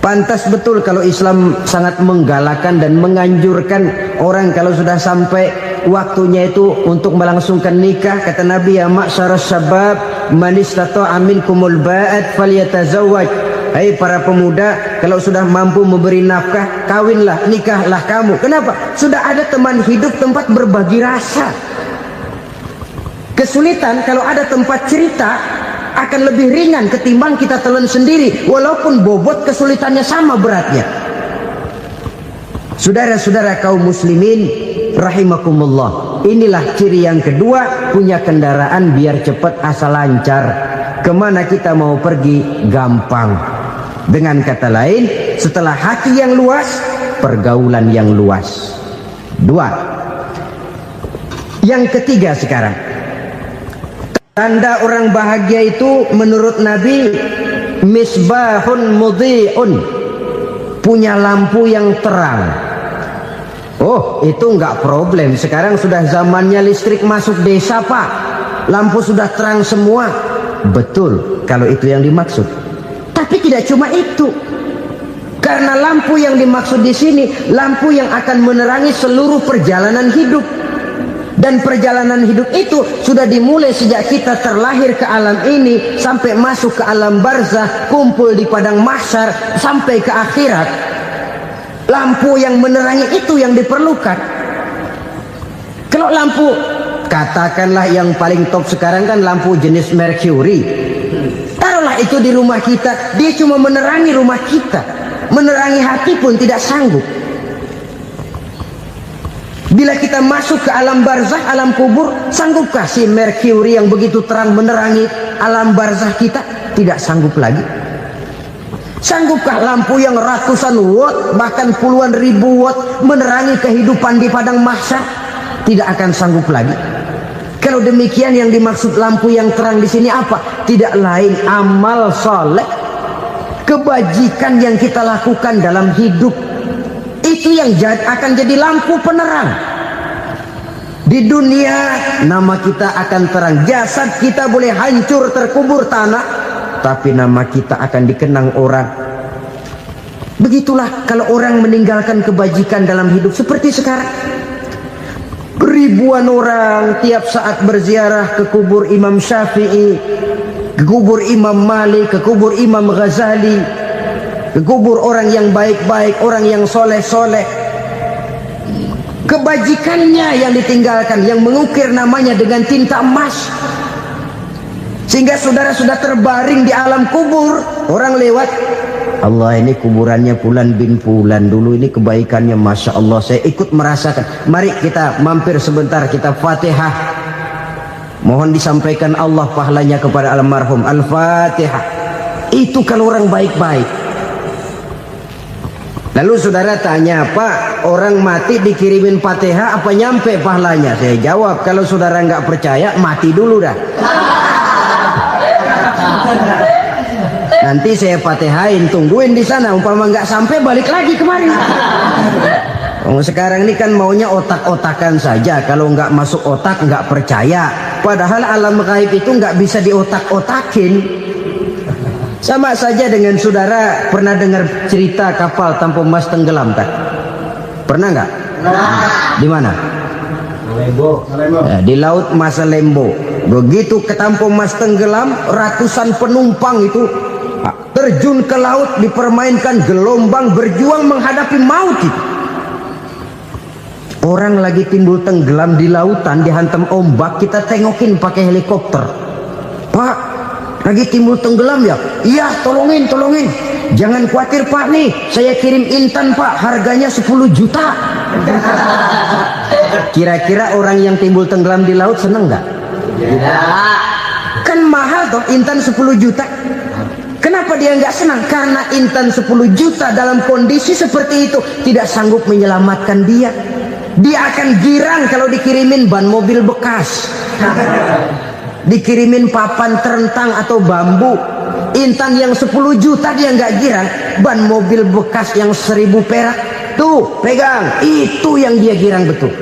Speaker 1: Pantas betul kalau Islam sangat menggalakkan dan menganjurkan orang kalau sudah sampai waktunya itu untuk melangsungkan nikah. Kata Nabi, ya ma'syarus syabab man istata'a minkumul ba'at falyatazawwaj. Hai para pemuda, kalau sudah mampu memberi nafkah, kawinlah, nikahlah kamu. Kenapa? Sudah ada teman hidup, tempat berbagi rasa. Kesulitan kalau ada tempat cerita akan lebih ringan ketimbang kita telan sendiri, walaupun bobot kesulitannya sama beratnya. Saudara-saudara kaum muslimin rahimakumullah, inilah ciri yang kedua, punya kendaraan biar cepat asal lancar. Kemana kita mau pergi gampang. Dengan kata lain, setelah hati yang luas, pergaulan yang luas. Dua. Yang ketiga sekarang, tanda orang bahagia itu menurut Nabi, misbahun mudhi'un, punya lampu yang terang. Oh, itu enggak problem. Sekarang sudah zamannya listrik masuk desa, Pak. Lampu sudah terang semua. Betul, kalau itu yang dimaksud. Tapi tidak cuma itu. Karena lampu yang dimaksud di sini, lampu yang akan menerangi seluruh perjalanan hidup. Dan perjalanan hidup itu sudah dimulai sejak kita terlahir ke alam ini, sampai masuk ke alam barzah, kumpul di padang mahsyar, sampai ke akhirat. Lampu yang menerangi itu yang diperlukan. Kalau lampu, katakanlah yang paling top sekarang kan lampu jenis Mercury. Taruhlah itu di rumah kita, dia cuma menerangi rumah kita, menerangi hati pun tidak sanggup. Bila kita masuk ke alam barzah, alam kubur, sanggupkah si Mercury yang begitu terang menerangi alam barzah kita? Tidak sanggup lagi. Sanggupkah lampu yang ratusan watt, bahkan puluhan ribu watt menerangi kehidupan di padang mahsyar? Tidak akan sanggup lagi. Kalau demikian, yang dimaksud lampu yang terang di sini apa? Tidak lain amal soleh, kebajikan yang kita lakukan dalam hidup. Itu yang akan jadi lampu penerang. Di dunia nama kita akan terang. Jasad kita boleh hancur terkubur tanah, tapi nama kita akan dikenang orang. Begitulah kalau orang meninggalkan kebajikan dalam hidup seperti sekarang. Ribuan orang tiap saat berziarah ke kubur Imam Syafi'i, ke kubur Imam Malik, ke kubur Imam Ghazali, ke kubur orang yang baik-baik, orang yang soleh-soleh. Kebajikannya yang ditinggalkan, yang mengukir namanya dengan tinta emas. Sehingga saudara sudah terbaring di alam kubur, orang lewat, Allah, ini kuburannya Fulan bin Fulan, dulu ini kebaikannya Masya Allah, saya ikut merasakan. Mari kita mampir sebentar, kita Fatihah. Mohon disampaikan Allah pahalanya kepada almarhum. Al-Fatihah. Itu kalau orang baik-baik. Lalu saudara tanya, Pak, orang mati dikirimin Fatihah apa nyampe pahalanya? Saya jawab, kalau saudara nggak percaya, mati dulu dah. Nanti saya Fatihain, tungguin di sana. Umpama nggak sampai, balik lagi kemari. Sekarang ini kan maunya otak-otakan saja. Kalau nggak masuk otak, nggak percaya. Padahal alam gaib itu nggak bisa diotak-otakin. Sama saja dengan saudara pernah dengar cerita kapal tanpa emas tenggelam tak? Pernah nggak? Di mana?
Speaker 2: Lembo.
Speaker 1: Ya, di laut Masa Lembo. Begitu ketampung mas tenggelam, ratusan penumpang itu terjun ke laut, dipermainkan gelombang, berjuang menghadapi maut itu. Orang lagi timbul tenggelam di lautan, dihantam ombak, kita tengokin pakai helikopter. Pak, lagi timbul tenggelam ya? Iya, tolongin. Jangan khawatir Pak, nih saya kirim intan Pak, harganya 10 juta. Kira-kira orang yang timbul tenggelam di laut seneng nggak? Kan mahal toh intan 10 juta. Kenapa dia nggak senang? Karena intan 10 juta dalam kondisi seperti itu tidak sanggup menyelamatkan dia. Dia akan girang kalau dikirimin ban mobil bekas, dikirimin papan terentang atau bambu. Intan yang 10 juta dia nggak girang, ban mobil bekas yang 1000 perak tuh pegang, itu yang dia girang betul.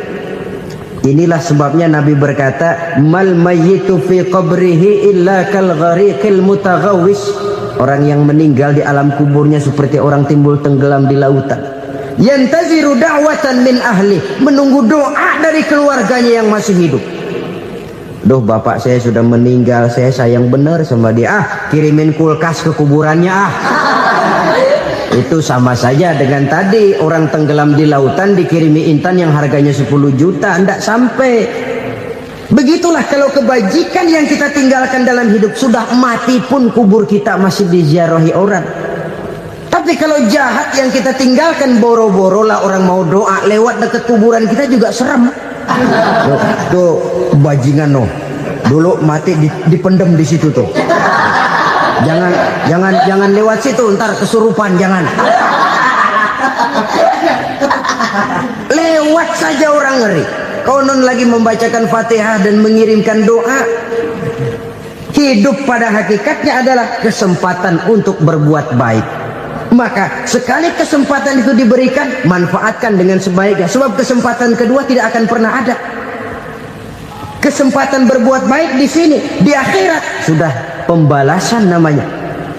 Speaker 1: Inilah sebabnya Nabi berkata, mal mayyitu fi qabrihi illa kal ghariqil mutaghawwis. Orang yang meninggal di alam kuburnya seperti orang timbul tenggelam di lautan. Yantaziru da'watan min ahli, menunggu doa dari keluarganya yang masih hidup. Duh, bapak saya sudah meninggal, saya sayang benar sama dia. Kirimin kulkas ke kuburannya Itu sama saja dengan tadi orang tenggelam di lautan dikirimi intan yang harganya 10 juta, tidak sampai. Begitulah kalau kebajikan yang kita tinggalkan dalam hidup, sudah mati pun kubur kita masih diziarahi orang. Tapi kalau jahat yang kita tinggalkan, boro-boro lah orang mau doa lewat dekat kuburan kita juga serem. Tuh bajingan no, dulu mati dipendem di situ tuh. Jangan lewat situ, ntar kesurupan, jangan. Lewat saja orang ngeri. Konon lagi membacakan Fatihah dan mengirimkan doa. Hidup pada hakikatnya adalah kesempatan untuk berbuat baik. Maka sekali kesempatan itu diberikan, manfaatkan dengan sebaiknya. Sebab kesempatan kedua tidak akan pernah ada. Kesempatan berbuat baik di sini, di akhirat sudah pembalasan namanya.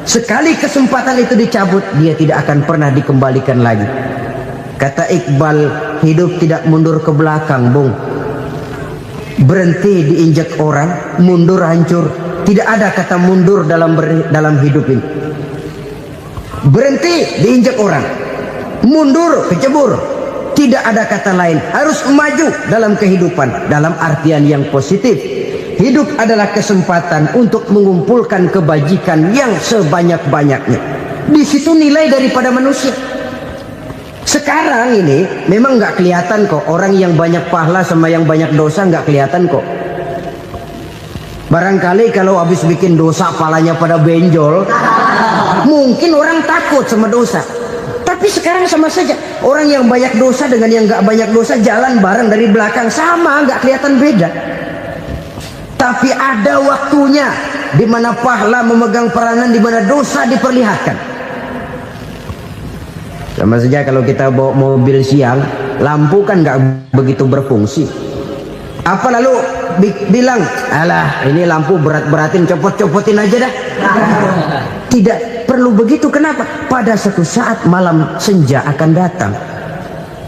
Speaker 1: Sekali kesempatan itu dicabut, dia tidak akan pernah dikembalikan lagi. Kata Iqbal, hidup tidak mundur ke belakang, Bung. Berhenti diinjak orang, mundur hancur. Tidak ada kata mundur dalam hidup ini. Berhenti diinjak orang, mundur kecebur. Tidak ada kata lain. Harus maju dalam kehidupan, dalam artian yang positif. Hidup adalah kesempatan untuk mengumpulkan kebajikan yang sebanyak-banyaknya. Di situ nilai daripada manusia. Sekarang ini memang nggak kelihatan kok, orang yang banyak pahala sama yang banyak dosa nggak kelihatan kok. Barangkali kalau habis bikin dosa palanya pada benjol, mungkin orang takut sama dosa. Tapi sekarang sama saja, orang yang banyak dosa dengan yang nggak banyak dosa jalan bareng dari belakang, sama, nggak kelihatan beda. Tapi ada waktunya di mana pahala memegang peranan, di mana dosa diperlihatkan. Sama saja kalau kita bawa mobil siang, lampu kan nggak begitu berfungsi. Apa lalu bilang, alah ini lampu berat-beratin, copot-copotin aja dah. Tidak perlu begitu. Kenapa? Pada suatu saat malam senja akan datang.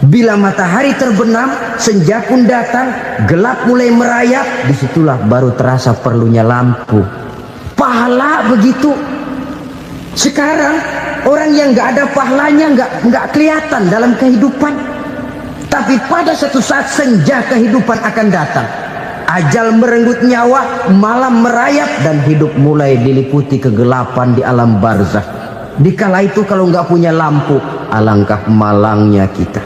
Speaker 1: Bila matahari terbenam, senja pun datang, gelap mulai merayap, disitulah baru terasa perlunya lampu. Pahala begitu. Sekarang orang yang nggak ada pahalanya nggak kelihatan dalam kehidupan. Tapi pada suatu saat senja kehidupan akan datang. Ajal merenggut nyawa, malam merayap, dan hidup mulai diliputi kegelapan di alam barzakh. Dikala itu kalau nggak punya lampu, alangkah malangnya kita.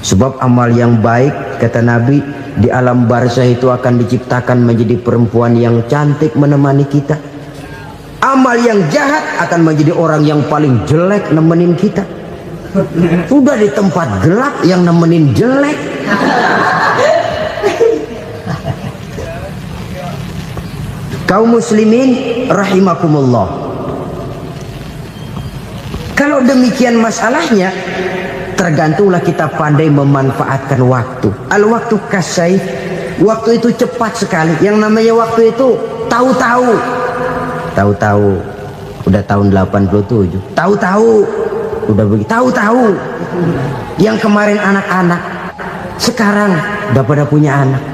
Speaker 1: Sebab amal yang baik, kata Nabi, di alam barzakh itu akan diciptakan menjadi perempuan yang cantik menemani kita. Amal yang jahat akan menjadi orang yang paling jelek nemenin kita. Sudah di tempat gelap yang nemenin jelek. Kaum muslimin rahimakumullah. Kalau demikian masalahnya, tergantunglah kita pandai memanfaatkan waktu. Al-waktu kasayf, waktu itu cepat sekali. Yang namanya waktu itu tahu-tahu. Tahu-tahu udah tahun 87. Tahu-tahu udah begitu. Tahu-tahu yang kemarin anak-anak sekarang udah pada punya anak.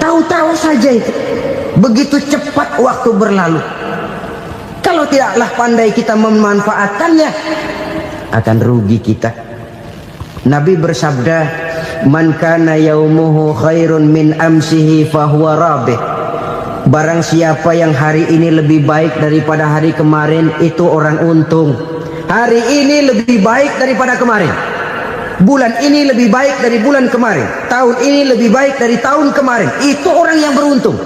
Speaker 1: Tahu-tahu saja itu. Begitu cepat waktu berlalu. Kalau tidaklah pandai kita memanfaatkannya, akan rugi kita. Nabi bersabda, "Man kana yaumuhu khairun min amsihi fahuwa rabih." Barang siapa yang hari ini lebih baik daripada hari kemarin, itu orang untung. Hari ini lebih baik daripada kemarin. Bulan ini lebih baik dari bulan kemarin. Tahun ini lebih baik dari tahun kemarin. Itu orang yang beruntung.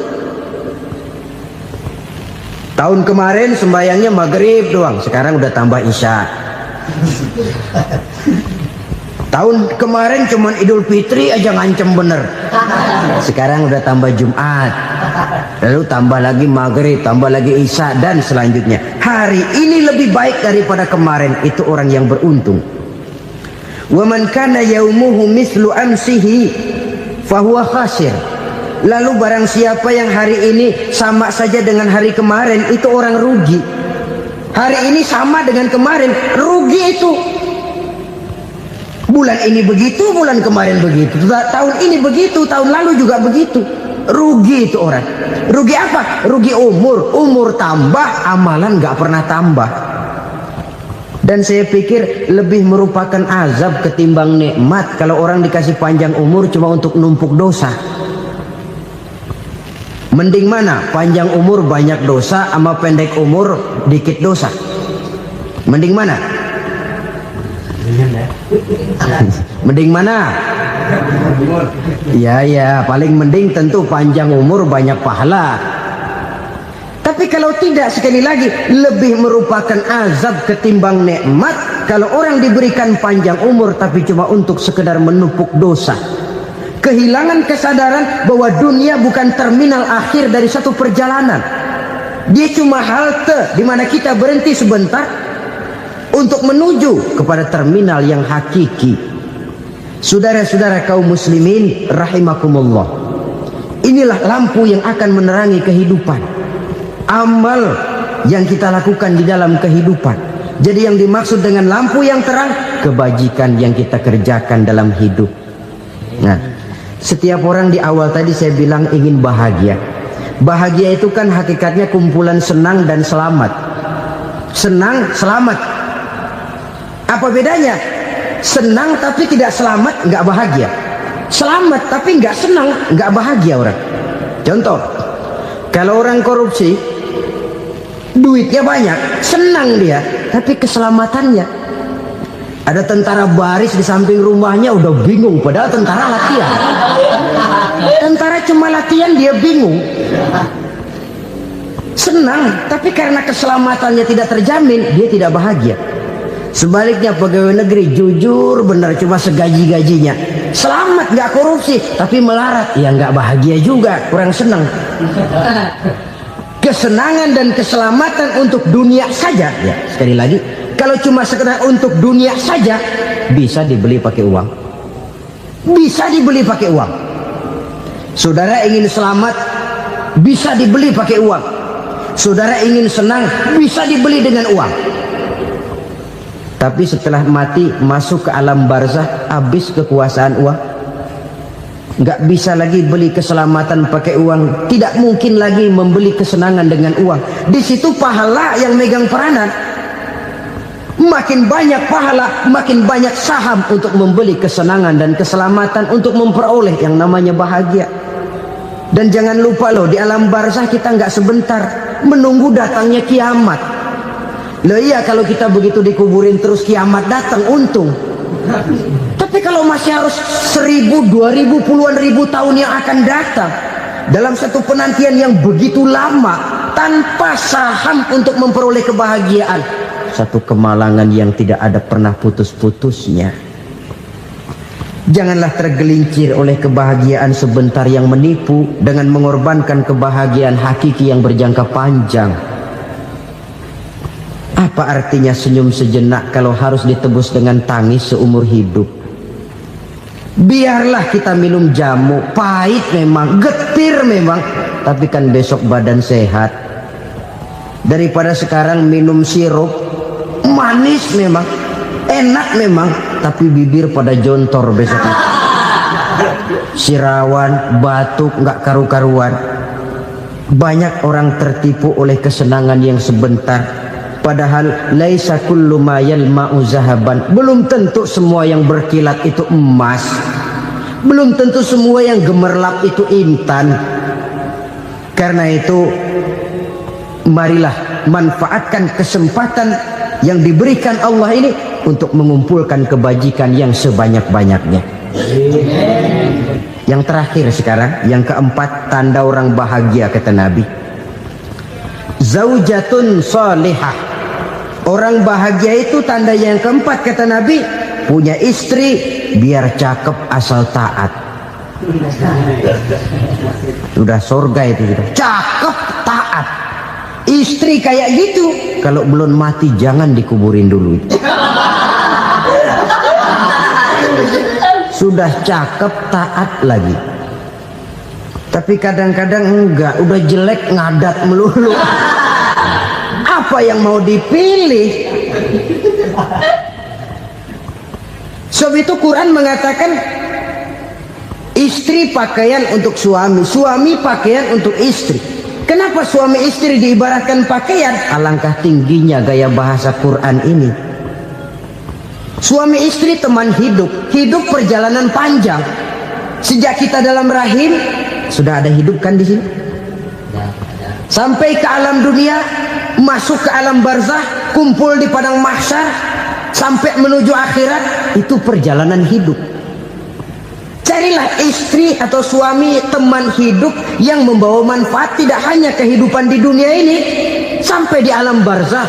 Speaker 1: Tahun kemarin sembayangnya maghrib doang, sekarang udah tambah isya. Tahun kemarin cuman Idul Fitri aja ngancem bener, sekarang udah tambah Jumat, lalu tambah lagi maghrib, tambah lagi isya, dan selanjutnya. Hari ini lebih baik daripada kemarin, itu orang yang beruntung. Wa man kana yaumuhu mislu amsihi fahuwa khasir. Lalu barang siapa yang hari ini sama saja dengan hari kemarin, itu orang rugi. Hari ini sama dengan kemarin, rugi itu. Bulan ini begitu, bulan kemarin begitu, tahun ini begitu, tahun lalu juga begitu. Rugi itu orang. Rugi apa? Rugi umur. Umur tambah, amalan gak pernah tambah. Dan saya pikir lebih merupakan azab ketimbang nikmat kalau orang dikasih panjang umur cuma untuk numpuk dosa. Mending mana? Panjang umur banyak dosa sama pendek umur dikit dosa? Mending mana? Mending mana? Ya, paling mending tentu panjang umur banyak pahala. Tapi kalau tidak, sekali lagi, lebih merupakan azab ketimbang nikmat kalau orang diberikan panjang umur tapi cuma untuk sekedar menumpuk dosa. Kehilangan kesadaran bahwa dunia bukan terminal akhir dari satu perjalanan. Dia cuma halte di mana kita berhenti sebentar untuk menuju kepada terminal yang hakiki. Saudara-saudara kaum muslimin rahimakumullah, inilah lampu yang akan menerangi kehidupan, amal yang kita lakukan di dalam kehidupan. Jadi yang dimaksud dengan lampu yang terang, kebajikan yang kita kerjakan dalam hidup. Nah, setiap orang di awal tadi saya bilang ingin bahagia. Bahagia itu kan hakikatnya kumpulan senang dan selamat. Senang, selamat. Apa bedanya? Senang tapi tidak selamat, nggak bahagia. Selamat tapi nggak senang, nggak bahagia orang. Contoh, kalau orang korupsi, duitnya banyak, senang dia, tapi keselamatannya. Ada tentara baris di samping rumahnya udah bingung, padahal tentara latihan. Tentara cuma latihan, dia bingung. Senang, tapi karena keselamatannya tidak terjamin, dia tidak bahagia. Sebaliknya pegawai negeri jujur benar, cuma segaji-gajinya, selamat nggak korupsi, tapi melarat, ya nggak bahagia juga, kurang senang. Kesenangan dan keselamatan untuk dunia saja, ya sekali lagi, kalau cuma sekedar untuk dunia saja, bisa dibeli pakai uang. Bisa dibeli pakai uang. Saudara ingin selamat, bisa dibeli pakai uang. Saudara ingin senang, bisa dibeli dengan uang. Tapi setelah mati, masuk ke alam barzah, habis kekuasaan uang. Nggak bisa lagi beli keselamatan pakai uang. Tidak mungkin lagi membeli kesenangan dengan uang. Di situ pahala yang megang peranan. Makin banyak pahala, makin banyak saham untuk membeli kesenangan dan keselamatan, untuk memperoleh yang namanya bahagia. Dan jangan lupa loh, di alam barzah kita nggak sebentar, menunggu datangnya kiamat. Loh iya, kalau kita begitu dikuburin terus kiamat datang, untung. Tapi kalau masih harus 1000, 2000, puluhan ribu tahun yang akan datang, dalam satu penantian yang begitu lama, tanpa saham untuk memperoleh kebahagiaan, satu kemalangan yang tidak ada pernah putus-putusnya. Janganlah tergelincir oleh kebahagiaan sebentar yang menipu dengan mengorbankan kebahagiaan hakiki yang berjangka panjang. Apa artinya senyum sejenak kalau harus ditebus dengan tangis seumur hidup? Biarlah kita minum jamu, pahit memang, getir memang, tapi kan besok badan sehat. Daripada sekarang minum sirup, manis memang, enak memang, tapi bibir pada jontor besok. sirawan, batuk, nggak karu-karuan. Banyak orang tertipu oleh kesenangan yang sebentar, padahal laisa kullu ma yalma'u zahaban. Belum tentu semua yang berkilat itu emas, belum tentu semua yang gemerlap itu intan. Karena itu marilah manfaatkan kesempatan yang diberikan Allah ini untuk mengumpulkan kebajikan yang sebanyak-banyaknya. Yang terakhir sekarang, yang keempat, tanda orang bahagia kata Nabi. Zaujatun salihah. Orang bahagia itu tanda yang keempat kata Nabi, punya istri biar cakep asal taat. Sudah surga itu sudah. Cakep taat. Istri kayak gitu, kalau belum mati jangan dikuburin dulu. Sudah cakep taat lagi, tapi kadang-kadang enggak, udah jelek ngadat melulu. Apa yang mau dipilih? Sebab itu Quran mengatakan istri pakaian untuk suami, suami pakaian untuk istri. Kenapa suami istri diibaratkan pakaian? Alangkah tingginya gaya bahasa Quran ini. Suami istri teman hidup, hidup perjalanan panjang. Sejak kita dalam rahim sudah ada hidup kan di sini. Sampai ke alam dunia, masuk ke alam barzah, kumpul di padang mahsyar, sampai menuju akhirat, itu perjalanan hidup. Carilah istri atau suami teman hidup yang membawa manfaat tidak hanya kehidupan di dunia ini, sampai di alam barzah,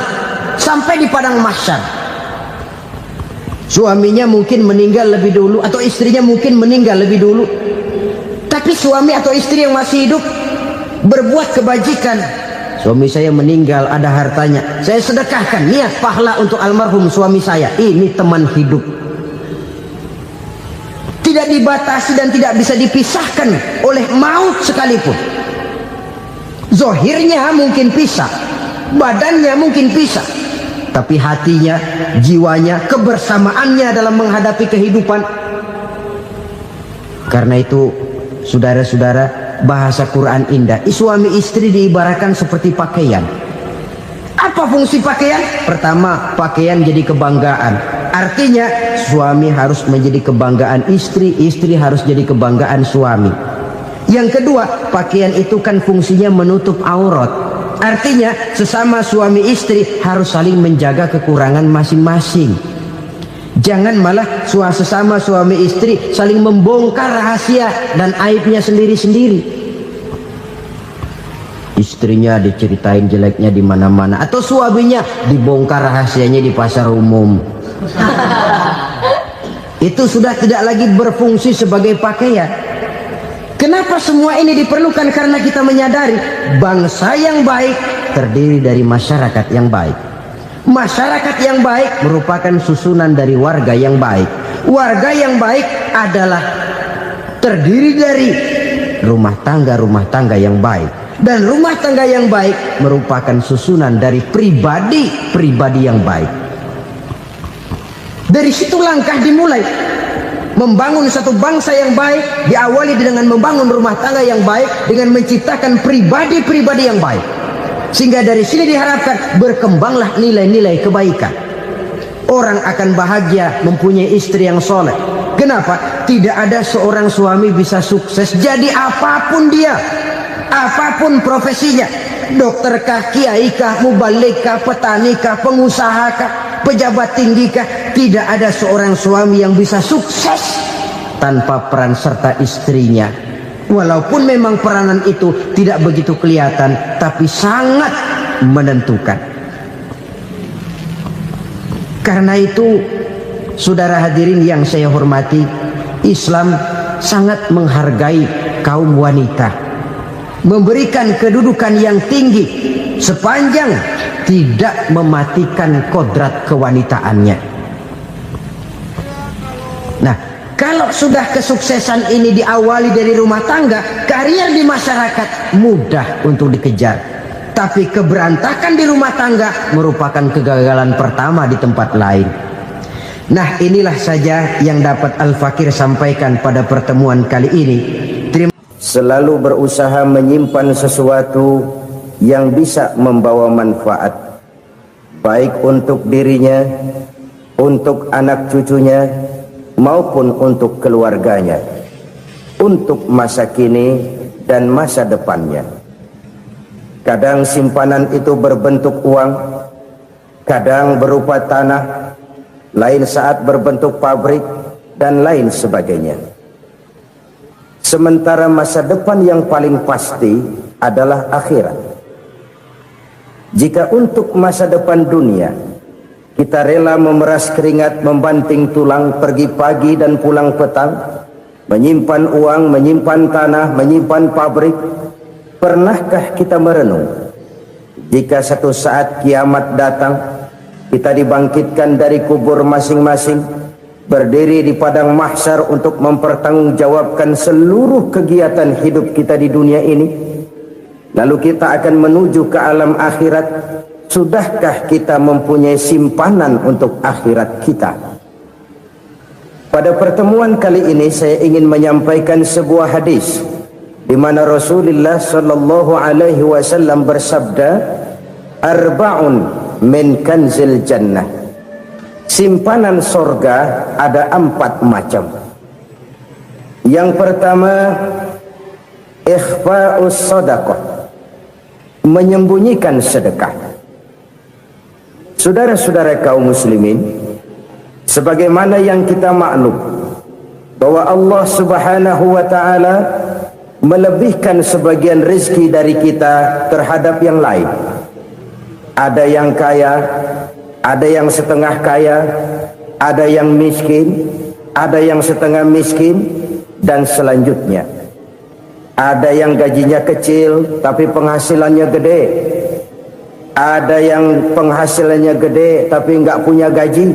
Speaker 1: sampai di padang mahsyar. Suaminya mungkin meninggal lebih dulu, atau istrinya mungkin meninggal lebih dulu, tapi suami atau istri yang masih hidup berbuat kebajikan. Suami saya meninggal, ada hartanya, saya sedekahkan, niat pahala untuk almarhum suami saya. Ini teman hidup, tidak dibatasi dan tidak bisa dipisahkan oleh maut sekalipun. Zohirnya mungkin pisah, badannya mungkin pisah, tapi hatinya, jiwanya, kebersamaannya dalam menghadapi kehidupan. Karena itu saudara-saudara, bahasa Quran indah. Suami istri diibaratkan seperti pakaian. Apa fungsi pakaian? Pertama, pakaian jadi kebanggaan. Artinya suami harus menjadi kebanggaan istri, istri harus jadi kebanggaan suami. Yang kedua, pakaian itu kan fungsinya menutup aurat. Artinya sesama suami istri harus saling menjaga kekurangan masing-masing. Jangan malah sesama suami istri saling membongkar rahasia dan aibnya sendiri-sendiri. Istrinya diceritain jeleknya di mana-mana, atau suaminya dibongkar rahasianya di pasar umum. Itu sudah tidak lagi berfungsi sebagai pakaian. Kenapa semua ini diperlukan? Karena kita menyadari bangsa yang baik terdiri dari masyarakat yang baik. Masyarakat yang baik merupakan susunan dari warga yang baik. Warga yang baik adalah terdiri dari rumah tangga yang baik. Dan rumah tangga yang baik merupakan susunan dari pribadi yang baik. Dari situ langkah dimulai. Membangun satu bangsa yang baik diawali dengan membangun rumah tangga yang baik, dengan menciptakan pribadi-pribadi yang baik. Sehingga dari sini diharapkan berkembanglah nilai-nilai kebaikan. Orang akan bahagia mempunyai istri yang soleh. Kenapa? Tidak ada seorang suami bisa sukses jadi apapun dia, apapun profesinya. Dokterkah, kiaikah, mubalikah, petanikah, pengusahakah, pejabat tinggikah. Tidak ada seorang suami yang bisa sukses tanpa peran serta istrinya. Walaupun memang peranan itu tidak begitu kelihatan, tapi sangat menentukan. Karena itu, saudara hadirin yang saya hormati, Islam sangat menghargai kaum wanita, memberikan kedudukan yang tinggi sepanjang tidak mematikan kodrat kewanitaannya. Nah, kalau sudah kesuksesan ini diawali dari rumah tangga, karier di masyarakat mudah untuk dikejar. Tapi keberantakan di rumah tangga merupakan kegagalan pertama di tempat lain. Nah, inilah saja yang dapat Al-Fakir sampaikan pada pertemuan kali ini. Selalu berusaha menyimpan sesuatu yang bisa membawa manfaat, baik untuk dirinya, untuk anak cucunya, maupun untuk keluarganya, untuk masa kini dan masa depannya. Kadang simpanan itu berbentuk uang, kadang berupa tanah, lain saat berbentuk pabrik, dan lain sebagainya. Sementara masa depan yang paling pasti adalah akhirat. Jika untuk masa depan dunia kita rela memeras keringat, membanting tulang, pergi pagi dan pulang petang, menyimpan uang, menyimpan tanah, menyimpan pabrik, pernahkah kita merenung jika satu saat kiamat datang, kita dibangkitkan dari kubur masing-masing, berdiri di padang mahsyar untuk mempertanggungjawabkan seluruh kegiatan hidup kita di dunia ini, lalu kita akan menuju ke alam akhirat. Sudahkah kita mempunyai simpanan untuk akhirat kita? Pada pertemuan kali ini saya ingin menyampaikan sebuah hadis di mana Rasulullah sallallahu alaihi wasallam bersabda, arba'un min kanzil jannah. Simpanan sorga ada 4 macam. Yang pertama, ikhfa'us sadaqah, menyembunyikan sedekah. Saudara-saudara kaum muslimin, sebagaimana yang kita maklum bahwa Allah Subhanahu wa taala melebihkan sebagian rezeki dari kita terhadap yang lain. Ada yang kaya, ada yang setengah kaya, ada yang miskin, ada yang setengah miskin, dan selanjutnya. Ada yang gajinya kecil tapi penghasilannya gede. Ada yang penghasilannya gede tapi nggak punya gaji.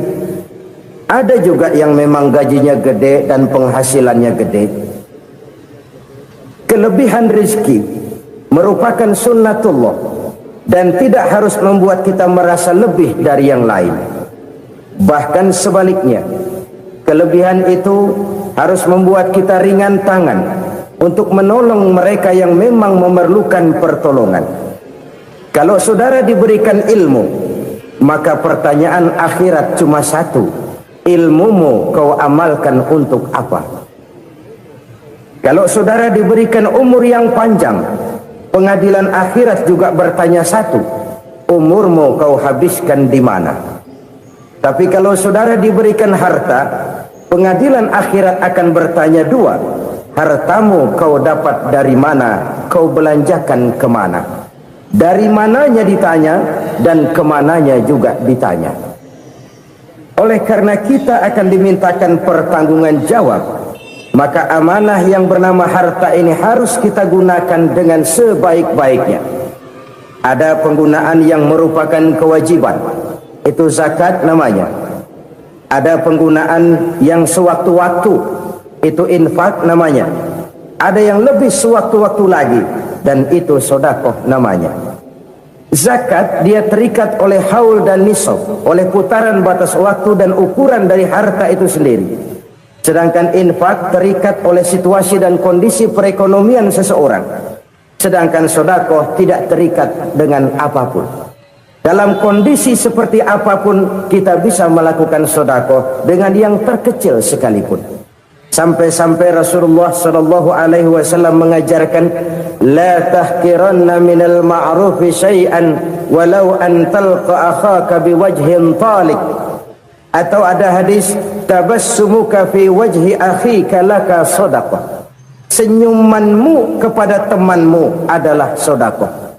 Speaker 1: Ada juga yang memang gajinya gede dan penghasilannya gede. Kelebihan rezeki merupakan sunnatullah dan tidak harus membuat kita merasa lebih dari yang lain. Bahkan sebaliknya, kelebihan itu harus membuat kita ringan tangan untuk menolong mereka yang memang memerlukan pertolongan. Kalau saudara diberikan ilmu, maka pertanyaan akhirat cuma satu: ilmumu kau amalkan untuk apa? Kalau saudara diberikan umur yang panjang, pengadilan akhirat juga bertanya satu: umurmu kau habiskan di mana? Tapi kalau saudara diberikan harta, pengadilan akhirat akan bertanya 2: hartamu kau dapat dari mana? Kau belanjakan kemana? Dari mananya ditanya, dan kemananya juga ditanya. Oleh karena kita akan dimintakan pertanggungan jawab, maka amanah yang bernama harta ini harus kita gunakan dengan sebaik-baiknya. Ada penggunaan yang merupakan kewajiban, itu zakat namanya. Ada penggunaan yang sewaktu-waktu, itu infak namanya. Ada yang lebih sewaktu-waktu lagi, dan itu sedekah namanya. Zakat dia terikat oleh haul dan nisab, oleh putaran batas waktu dan ukuran dari harta itu sendiri. Sedangkan infak terikat oleh situasi dan kondisi perekonomian seseorang. Sedangkan sedekah tidak terikat dengan apapun. Dalam kondisi seperti apapun kita bisa melakukan sedekah dengan yang terkecil sekalipun. Sampai-sampai Rasulullah sallallahu alaihi wasallam mengajarkan, la tahqiranna minal ma'rufi syai'an walau an talqa akhaka biwajhin talik. Atau ada hadis, tabassumuka fi wajhi akhika laka shadaqah. Senyumanmu kepada temanmu adalah sedekah.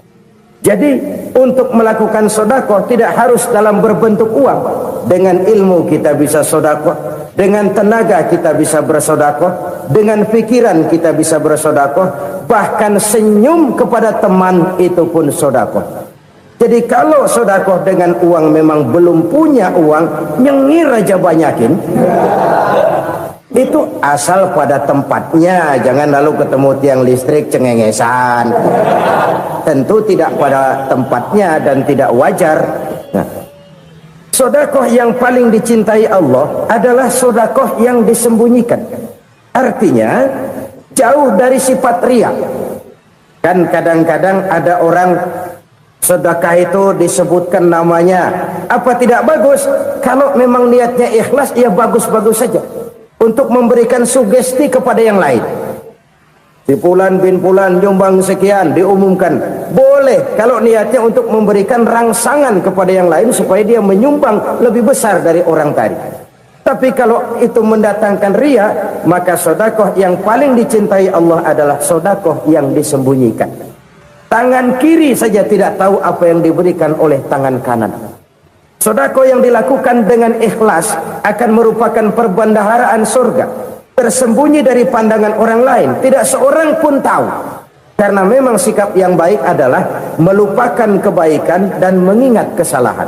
Speaker 1: Jadi untuk melakukan sedekah tidak harus dalam berbentuk uang. Dengan ilmu kita bisa sedekah, dengan tenaga kita bisa bersedekah, dengan pikiran kita bisa bersedekah, bahkan senyum kepada teman itu pun sedekah. Jadi kalau sedekah dengan uang memang belum punya uang, nyengir aja banyakin. Itu asal pada tempatnya, jangan lalu ketemu tiang listrik cengengesan. Tentu tidak pada tempatnya dan tidak wajar. Nah,
Speaker 2: Sedekah yang paling dicintai Allah adalah sedekah yang disembunyikan. Artinya jauh dari sifat riya. Kan kadang-kadang ada orang sedekah itu disebutkan namanya, apa tidak bagus? Kalau memang niatnya ikhlas, ya bagus-bagus saja untuk memberikan sugesti kepada yang lain. Si Fulan bin Fulan nyumbang sekian, diumumkan. Boleh kalau niatnya untuk memberikan rangsangan kepada yang lain supaya dia menyumbang lebih besar dari orang tadi. Tapi kalau itu mendatangkan riya, maka sedekah yang paling dicintai Allah adalah sedekah yang disembunyikan. Tangan kiri saja tidak tahu apa yang diberikan oleh tangan kanan. Sedekah yang dilakukan dengan ikhlas akan merupakan perbendaharaan surga, tersembunyi dari pandangan orang lain, tidak seorang pun tahu. Karena memang sikap yang baik adalah melupakan kebaikan dan mengingat kesalahan.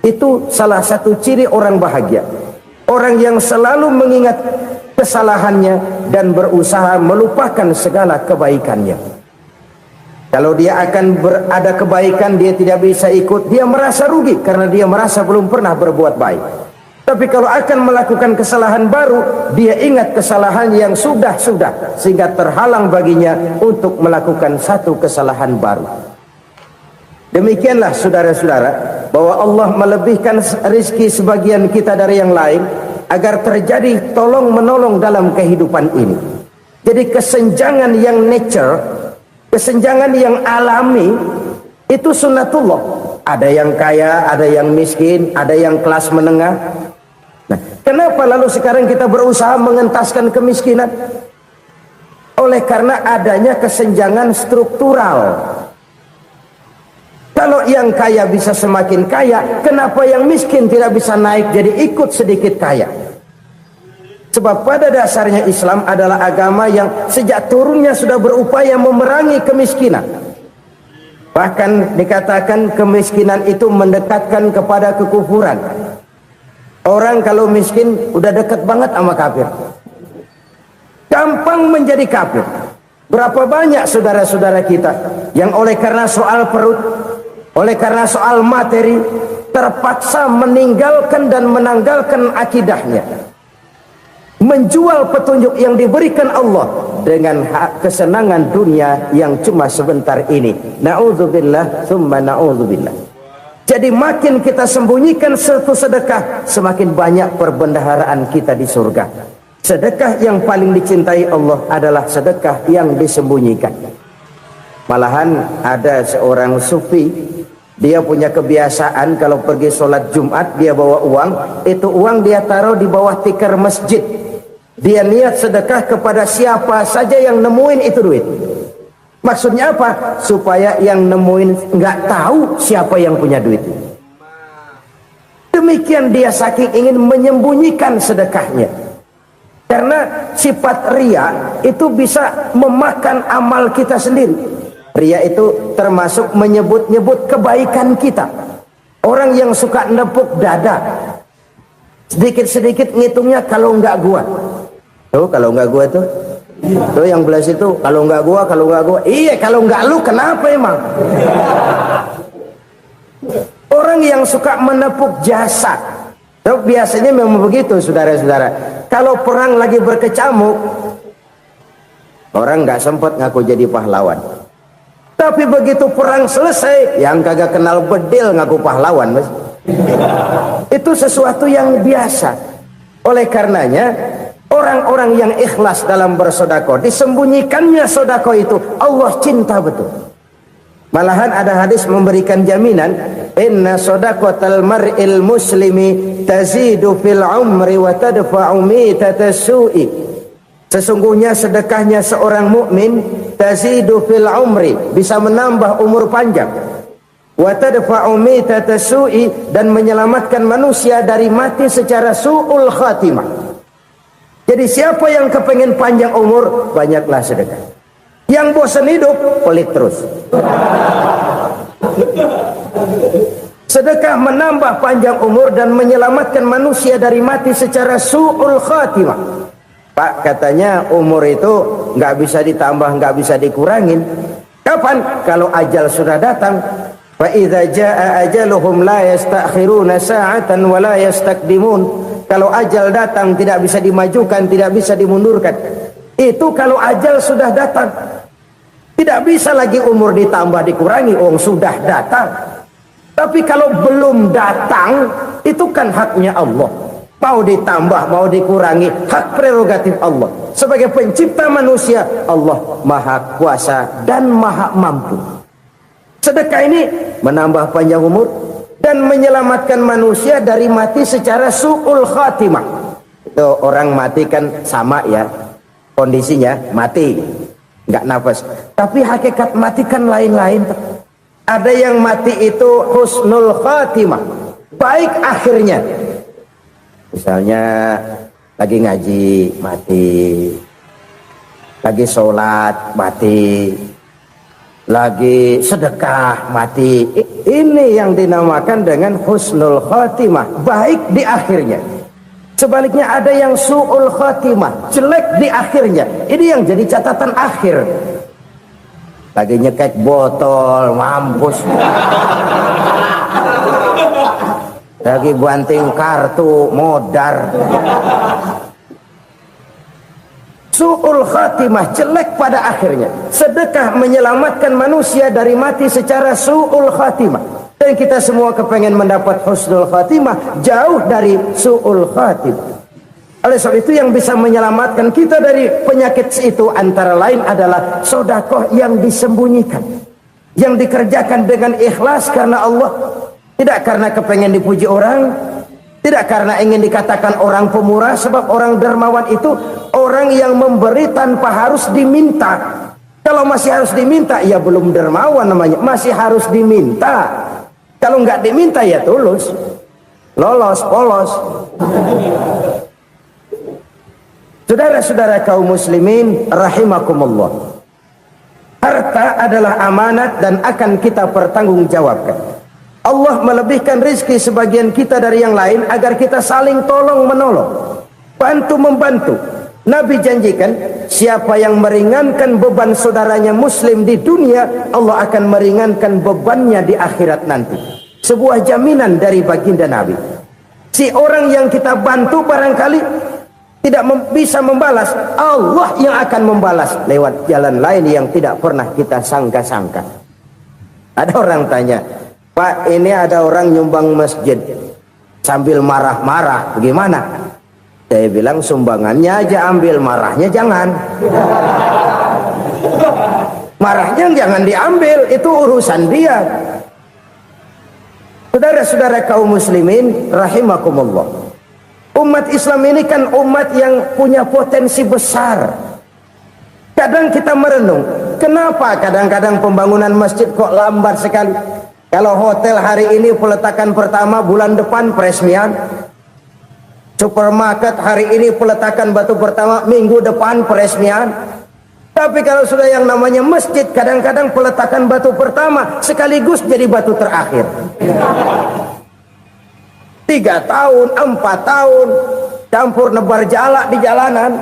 Speaker 2: Itu salah satu ciri orang bahagia. Orang yang selalu mengingat kesalahannya dan berusaha melupakan segala kebaikannya. Kalau dia akan ada kebaikan, dia tidak bisa ikut, dia merasa rugi karena dia merasa belum pernah berbuat baik. Tapi kalau akan melakukan kesalahan baru, dia ingat kesalahan yang sudah-sudah, sehingga terhalang baginya untuk melakukan satu kesalahan baru. Demikianlah saudara-saudara, bahwa Allah melebihkan rizki sebagian kita dari yang lain, agar terjadi tolong menolong dalam kehidupan ini. Jadi kesenjangan yang nature, kesenjangan yang alami, itu sunnatullah. Ada yang kaya, ada yang miskin, ada yang kelas menengah. Nah, kenapa lalu sekarang kita berusaha mengentaskan kemiskinan? Oleh karena adanya kesenjangan struktural. Kalau yang kaya bisa semakin kaya, kenapa yang miskin tidak bisa naik jadi ikut sedikit kaya? Sebab pada dasarnya Islam adalah agama yang sejak turunnya sudah berupaya memerangi kemiskinan. Bahkan dikatakan kemiskinan itu mendekatkan kepada kekufuran. Orang kalau miskin udah dekat banget sama kafir, gampang menjadi kafir. Berapa banyak saudara-saudara kita yang oleh karena soal perut, oleh karena soal materi, terpaksa meninggalkan dan menanggalkan akidahnya, menjual petunjuk yang diberikan Allah dengan kesenangan dunia yang cuma sebentar ini. Na'udzubillah summa na'udzubillah. Jadi makin kita sembunyikan satu sedekah, semakin banyak perbendaharaan kita di surga. Sedekah yang paling dicintai Allah adalah sedekah yang disembunyikan. Malahan ada seorang sufi, dia punya kebiasaan kalau pergi sholat Jumat dia bawa uang, itu uang dia taruh di bawah tikar masjid. Dia niat sedekah kepada siapa saja yang nemuin itu duit. Maksudnya apa? Supaya yang nemuin nggak tahu siapa yang punya duit. Demikian dia saking ingin menyembunyikan sedekahnya. Karena sifat riya itu bisa memakan amal kita sendiri. Riya itu termasuk menyebut-nyebut kebaikan kita. Orang yang suka nepuk dada, sedikit-sedikit ngitungnya kalau nggak gua. Tuh kalau nggak gua tuh. Tuh yang belas itu kalau nggak gua, kalau nggak gua. Iya kalau nggak lu kenapa emang? Orang yang suka menepuk jasa, tuh biasanya memang begitu saudara-saudara. Kalau perang lagi berkecamuk, orang nggak sempat ngaku jadi pahlawan. Tapi begitu perang selesai, yang kagak kenal bedil ngaku pahlawan, mas. Itu sesuatu yang biasa. Oleh karenanya orang-orang yang ikhlas dalam bersedekah, disembunyikannya sedekah itu Allah cinta betul. Malahan ada hadis memberikan jaminan, inna sadaqatal mar'il muslimi tazidu fil umri wa tadfa'u mitata su'i. Sesungguhnya sedekahnya seorang mukmin tazidu fil umri, bisa menambah umur panjang, wa tadfa'u mitata su'i, dan menyelamatkan manusia dari mati secara su'ul khatimah. Jadi siapa yang kepengen panjang umur, banyaklah sedekah. Yang bosan hidup, pelit terus. Sedekah menambah panjang umur dan menyelamatkan manusia dari mati secara su'ul khatimah. Pak, katanya umur itu nggak bisa ditambah, nggak bisa dikurangin. Kapan? Kalau ajal sudah datang. Fa idza jaa ajaluhum la yastakhiruna sa'atan wa la yastaqdimun. Kalau ajal datang tidak bisa dimajukan, tidak bisa dimundurkan. Itu kalau ajal sudah datang. Tidak bisa lagi umur ditambah dikurangi, sudah datang. Tapi kalau belum datang, itu kan haknya Allah. Mau ditambah, mau dikurangi, hak prerogatif Allah. Sebagai pencipta manusia, Allah Maha Kuasa dan Maha Mampu. Sedekah ini menambah panjang umur dan menyelamatkan manusia dari mati secara su'ul khatimah. Itu orang mati kan sama ya kondisinya, mati nggak nafas. Tapi hakikat mati kan lain-lain. Ada yang mati itu husnul khatimah, baik akhirnya. Misalnya lagi ngaji mati, lagi sholat mati, lagi sedekah mati. Ini yang dinamakan dengan husnul khatimah, baik di akhirnya. Sebaliknya ada yang su'ul khatimah, jelek di akhirnya. Ini yang jadi catatan akhir. Lagi nyekek botol, mampus. Lagi banting kartu, modar. Su'ul khatimah, jelek pada akhirnya. Sedekah menyelamatkan manusia dari mati secara su'ul khatimah. Dan kita semua kepengen mendapat husnul khatimah, jauh dari su'ul khatimah. Oleh sebab itu yang bisa menyelamatkan kita dari penyakit itu antara lain adalah sedekah yang disembunyikan, yang dikerjakan dengan ikhlas karena Allah, tidak karena kepengen dipuji orang, tidak karena ingin dikatakan orang pemurah. Sebab orang dermawan itu orang yang memberi tanpa harus diminta. Kalau masih harus diminta, ya belum dermawan namanya, masih harus diminta. Kalau nggak diminta ya tulus, lolos, polos. Saudara-saudara kaum muslimin rahimakumullah, harta adalah amanat dan akan kita pertanggungjawabkan. Allah melebihkan rizki sebagian kita dari yang lain agar kita saling tolong menolong, bantu membantu. Nabi janjikan siapa yang meringankan beban saudaranya muslim di dunia, Allah akan meringankan bebannya di akhirat nanti. Sebuah jaminan dari baginda Nabi. Si orang yang kita bantu barangkali tidak bisa membalas, Allah yang akan membalas lewat jalan lain yang tidak pernah kita sangka-sangka. Ada orang tanya, Pak, ini ada orang nyumbang masjid sambil marah-marah, bagaimana? Saya bilang sumbangannya aja ambil, marahnya jangan. Marahnya jangan diambil, itu urusan dia. Saudara-saudara kaum muslimin rahimakumullah, umat Islam ini kan umat yang punya potensi besar. Kadang kita merenung, kenapa kadang-kadang pembangunan masjid kok lambat sekali? Kalau hotel hari ini peletakan pertama, bulan depan peresmian. Supermarket hari ini peletakan batu pertama, minggu depan peresmian. Tapi kalau sudah yang namanya masjid, kadang-kadang peletakan batu pertama sekaligus jadi batu terakhir. 3 tahun, 4 tahun, campur nebar jalak di jalanan,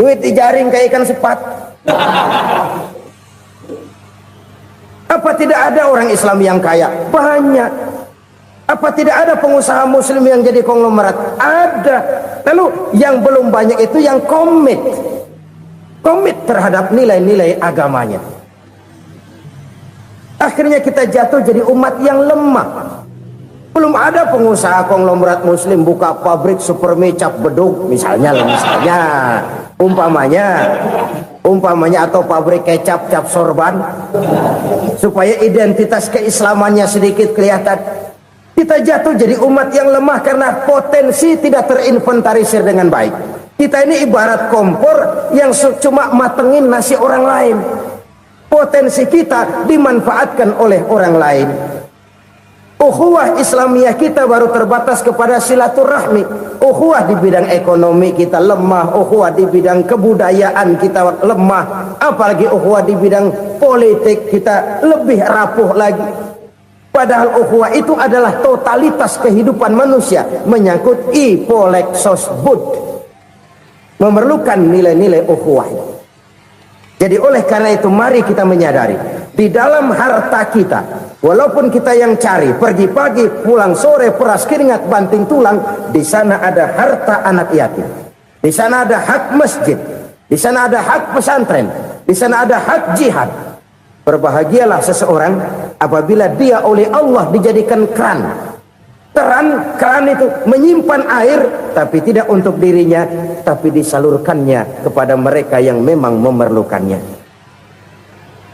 Speaker 2: duit dijaring kayak ikan sepat. Apa tidak ada orang Islam yang kaya? Banyak. Apa tidak ada pengusaha muslim yang jadi konglomerat? Ada. Lalu yang belum banyak itu yang komit terhadap nilai-nilai agamanya. Akhirnya kita jatuh jadi umat yang lemah. Belum ada pengusaha konglomerat muslim buka pabrik supermi cap beduk misalnya umpamanya atau pabrik kecap cap sorban supaya identitas keislamannya sedikit kelihatan. Kita jatuh jadi umat yang lemah karena potensi tidak terinventarisir dengan baik. Kita ini ibarat kompor yang cuma matengin nasi orang lain. Potensi kita dimanfaatkan oleh orang lain. Ukhuwah Islamiyah kita baru terbatas kepada silaturahmi. Ukhuwah di bidang ekonomi kita lemah, ukhuwah di bidang kebudayaan kita lemah, apalagi ukhuwah di bidang politik kita lebih rapuh lagi. Padahal ukhuwah itu adalah totalitas kehidupan manusia, menyangkut ipolek sosbud, memerlukan nilai-nilai ukhuwah. Jadi oleh karena itu mari kita menyadari di dalam harta kita, walaupun kita yang cari, pergi pagi, pulang sore, peras keringat, banting tulang, di sana ada harta anak yatim, di sana ada hak masjid, di sana ada hak pesantren, di sana ada hak jihad. Berbahagialah seseorang apabila dia oleh Allah dijadikan keran. Keran itu menyimpan air, tapi tidak untuk dirinya, tapi disalurkannya kepada mereka yang memang memerlukannya.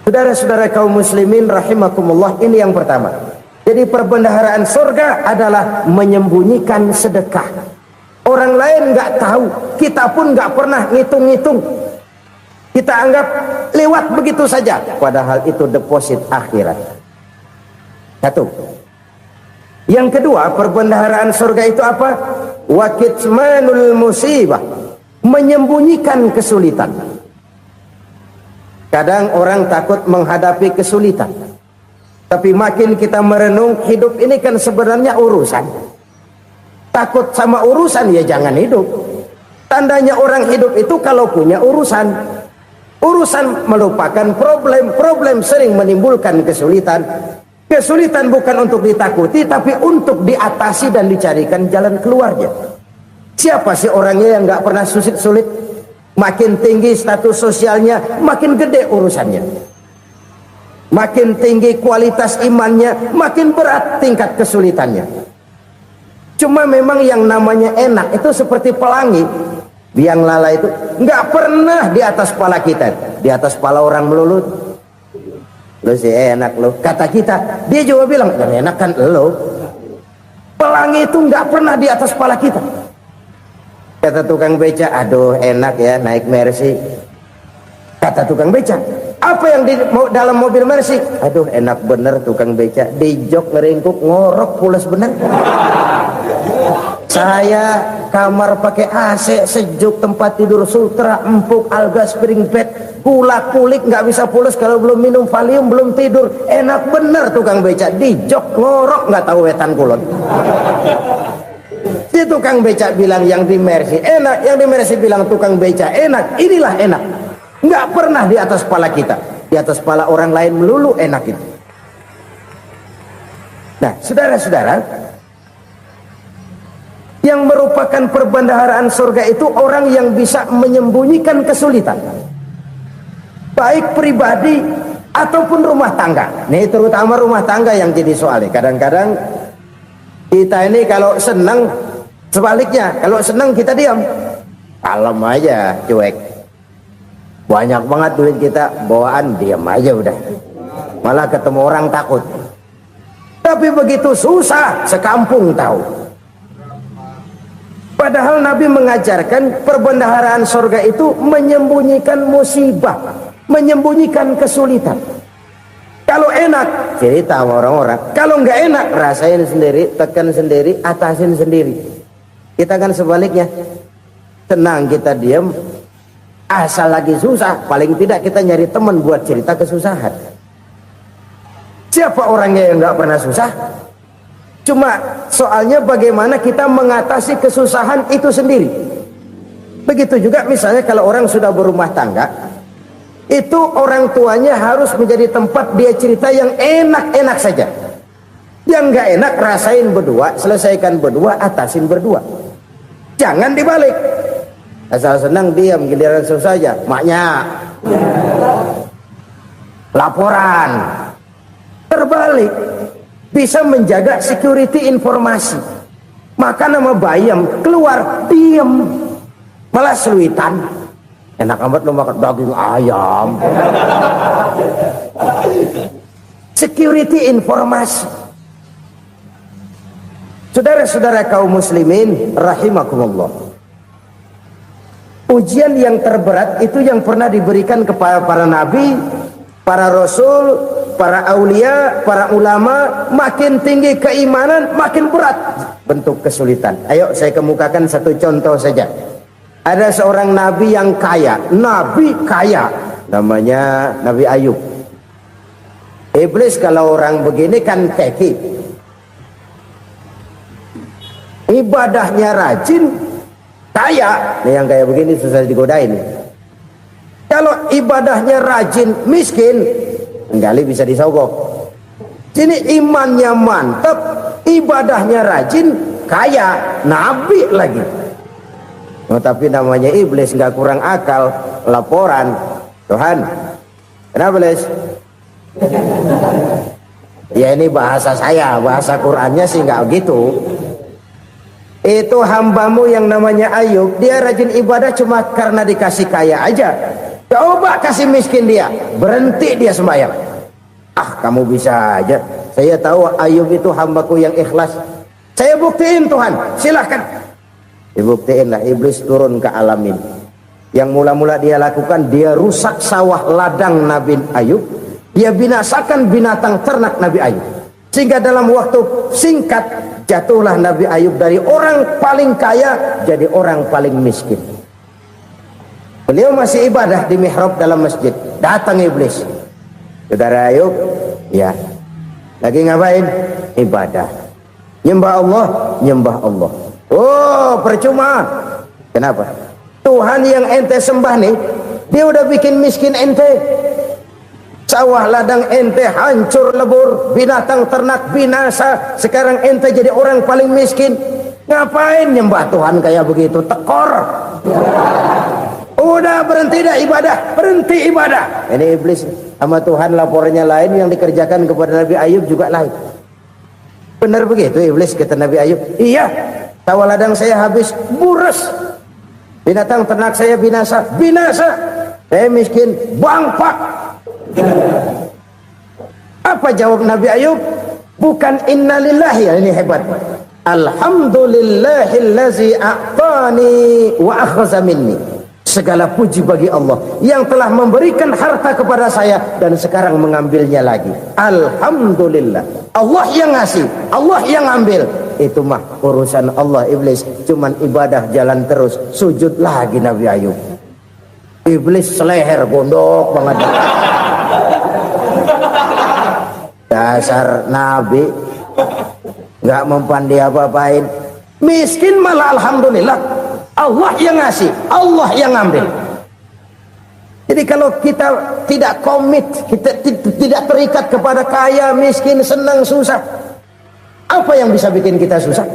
Speaker 2: Saudara-saudara kaum muslimin rahimakumullah, ini yang pertama. Jadi perbendaharaan surga adalah menyembunyikan sedekah. Orang lain nggak tahu, kita pun nggak pernah ngitung-ngitung. Kita anggap lewat begitu saja, padahal itu deposit akhirat. Satu. Yang kedua, perbendaharaan surga itu apa? Wa kitmanul musibah, menyembunyikan kesulitan. Kadang orang takut menghadapi kesulitan, tapi makin kita merenung, hidup ini kan sebenarnya urusan. Takut sama urusan, ya jangan hidup. Tandanya orang hidup itu kalau punya urusan. Urusan melupakan problem, problem sering menimbulkan kesulitan. Kesulitan bukan untuk ditakuti, tapi untuk diatasi dan dicarikan jalan keluarnya. Siapa sih orangnya yang nggak pernah sulit-sulit? Makin tinggi status sosialnya, makin gede urusannya. Makin tinggi kualitas imannya, makin berat tingkat kesulitannya. Cuma memang yang namanya enak itu seperti pelangi. Biang lala itu nggak pernah di atas kepala kita, di atas kepala orang melulu. Lu sih enak lu, kata kita. Dia juga bilang yang enak kan lu. Pelangi itu nggak pernah di atas kepala kita. Kata tukang beca, aduh enak ya naik Mercy. Kata tukang beca, apa yang di dalam mobil Mercy? Aduh enak bener tukang beca, di jok ngeringkuk ngorok pules bener. Saya kamar pakai AC, sejuk, tempat tidur sutra, empuk, alga, spring bed, kulak kulik, nggak bisa pules kalau belum minum Valium, belum tidur. Enak bener tukang beca, di jok ngorok nggak tahu wetan kulon. Si tukang beca bilang yang di Mercy enak, yang di Mercy bilang tukang beca enak. Inilah enak, nggak pernah di atas kepala kita, di atas kepala orang lain melulu enak itu. Nah, saudara-saudara, yang merupakan perbendaharaan surga itu orang yang bisa menyembunyikan kesulitan, baik pribadi ataupun rumah tangga. Nih terutama rumah tangga yang jadi soalnya. Kadang-kadang kita ini kalau senang, sebaliknya kalau senang kita diam, kalem aja, cuek. Banyak banget duit kita bawaan, diam aja udah. Malah ketemu orang takut. Tapi begitu susah, sekampung tahu. Padahal Nabi mengajarkan perbendaharaan surga itu menyembunyikan musibah, menyembunyikan kesulitan. Kalau enak, cerita sama orang-orang. Kalau nggak enak, rasain sendiri, tekan sendiri, atasin sendiri. Kita kan sebaliknya, tenang kita diam, asal lagi susah, paling tidak kita nyari teman buat cerita kesusahan. Siapa orangnya yang nggak pernah susah? Cuma soalnya bagaimana kita mengatasi kesusahan itu sendiri. Begitu juga misalnya kalau orang sudah berumah tangga, itu orang tuanya harus menjadi tempat dia cerita yang enak-enak saja. Yang nggak enak rasain berdua, selesaikan berdua, atasin berdua. Jangan dibalik. Asal senang diam, giliran susah saja. Maknya laporan. Terbalik. Bisa menjaga security informasi. Maka nama bayam keluar diam, malah seluitan. Enak amat lo makan daging ayam. Security informasi. Saudara-saudara kaum muslimin rahimakumullah, ujian yang terberat itu yang pernah diberikan kepada para nabi, para rasul, para aulia, para ulama. Makin tinggi keimanan, makin berat bentuk kesulitan. Ayo saya kemukakan satu contoh saja. Ada seorang nabi yang kaya, nabi kaya, namanya Nabi Ayub. Iblis kalau orang begini kan keki, ibadahnya rajin, kaya. Nih yang kayak begini susah digodain. Kalau ibadahnya rajin, miskin, gali bisa disogok. Sini imannya mantap, ibadahnya rajin, kaya, nabi lagi. Oh, tapi namanya iblis nggak kurang akal, laporan, Tuhan, kenapa Les? Ya ini bahasa saya, bahasa Qurannya sih nggak gitu. Itu hambamu yang namanya Ayub, dia rajin ibadah cuma karena dikasih kaya aja. Coba kasih miskin dia, berhenti dia sembahyang. Ah, kamu bisa aja. Saya tahu Ayub itu hambaku yang ikhlas. Saya buktiin Tuhan, silahkan. Dibuktiin lah, iblis turun ke alam ini. Yang mula-mula dia lakukan, dia rusak sawah ladang Nabi Ayub. Dia binasakan binatang ternak Nabi Ayub. Sehingga dalam waktu singkat, jatuhlah Nabi Ayub dari orang paling kaya jadi orang paling miskin. Beliau masih ibadah di mihrab dalam masjid. Datang iblis. Saudara Ayub, ya, lagi ngapain? Ibadah. Nyembah Allah, nyembah Allah. Oh, percuma. Kenapa? Tuhan yang ente sembah nih, dia udah bikin miskin ente. Sawah ladang ente hancur lebur, binatang ternak binasa. Sekarang ente jadi orang paling miskin. Ngapain nyembah Tuhan kayak begitu? Tekor. Udah berhenti dah ibadah, berhenti ibadah. Ini iblis sama Tuhan laporannya lain, yang dikerjakan kepada Nabi Ayub juga lain. Benar begitu iblis kata Nabi Ayub? Iya, sawah ladang saya habis buras, binatang ternak saya binasa, binasa. Saya miskin, bangpak. Apa jawab Nabi Ayub? Bukan innalillahi, ini hebat. Alhamdulillahillazi a'tani wa akhza minni. Segala puji bagi Allah yang telah memberikan harta kepada saya dan sekarang mengambilnya lagi. Alhamdulillah. Allah yang ngasih, Allah yang ambil. Itu mah urusan Allah. Iblis cuman ibadah jalan terus, sujud lagi Nabi Ayub. Iblis seleher gondok banget. Dasar Nabi nggak mempan dia apa-apain. Miskin malah alhamdulillah. Allah yang ngasih, Allah yang ngambil. Jadi kalau kita tidak komit, kita tidak terikat kepada kaya, miskin, senang, susah, apa yang bisa bikin kita susah?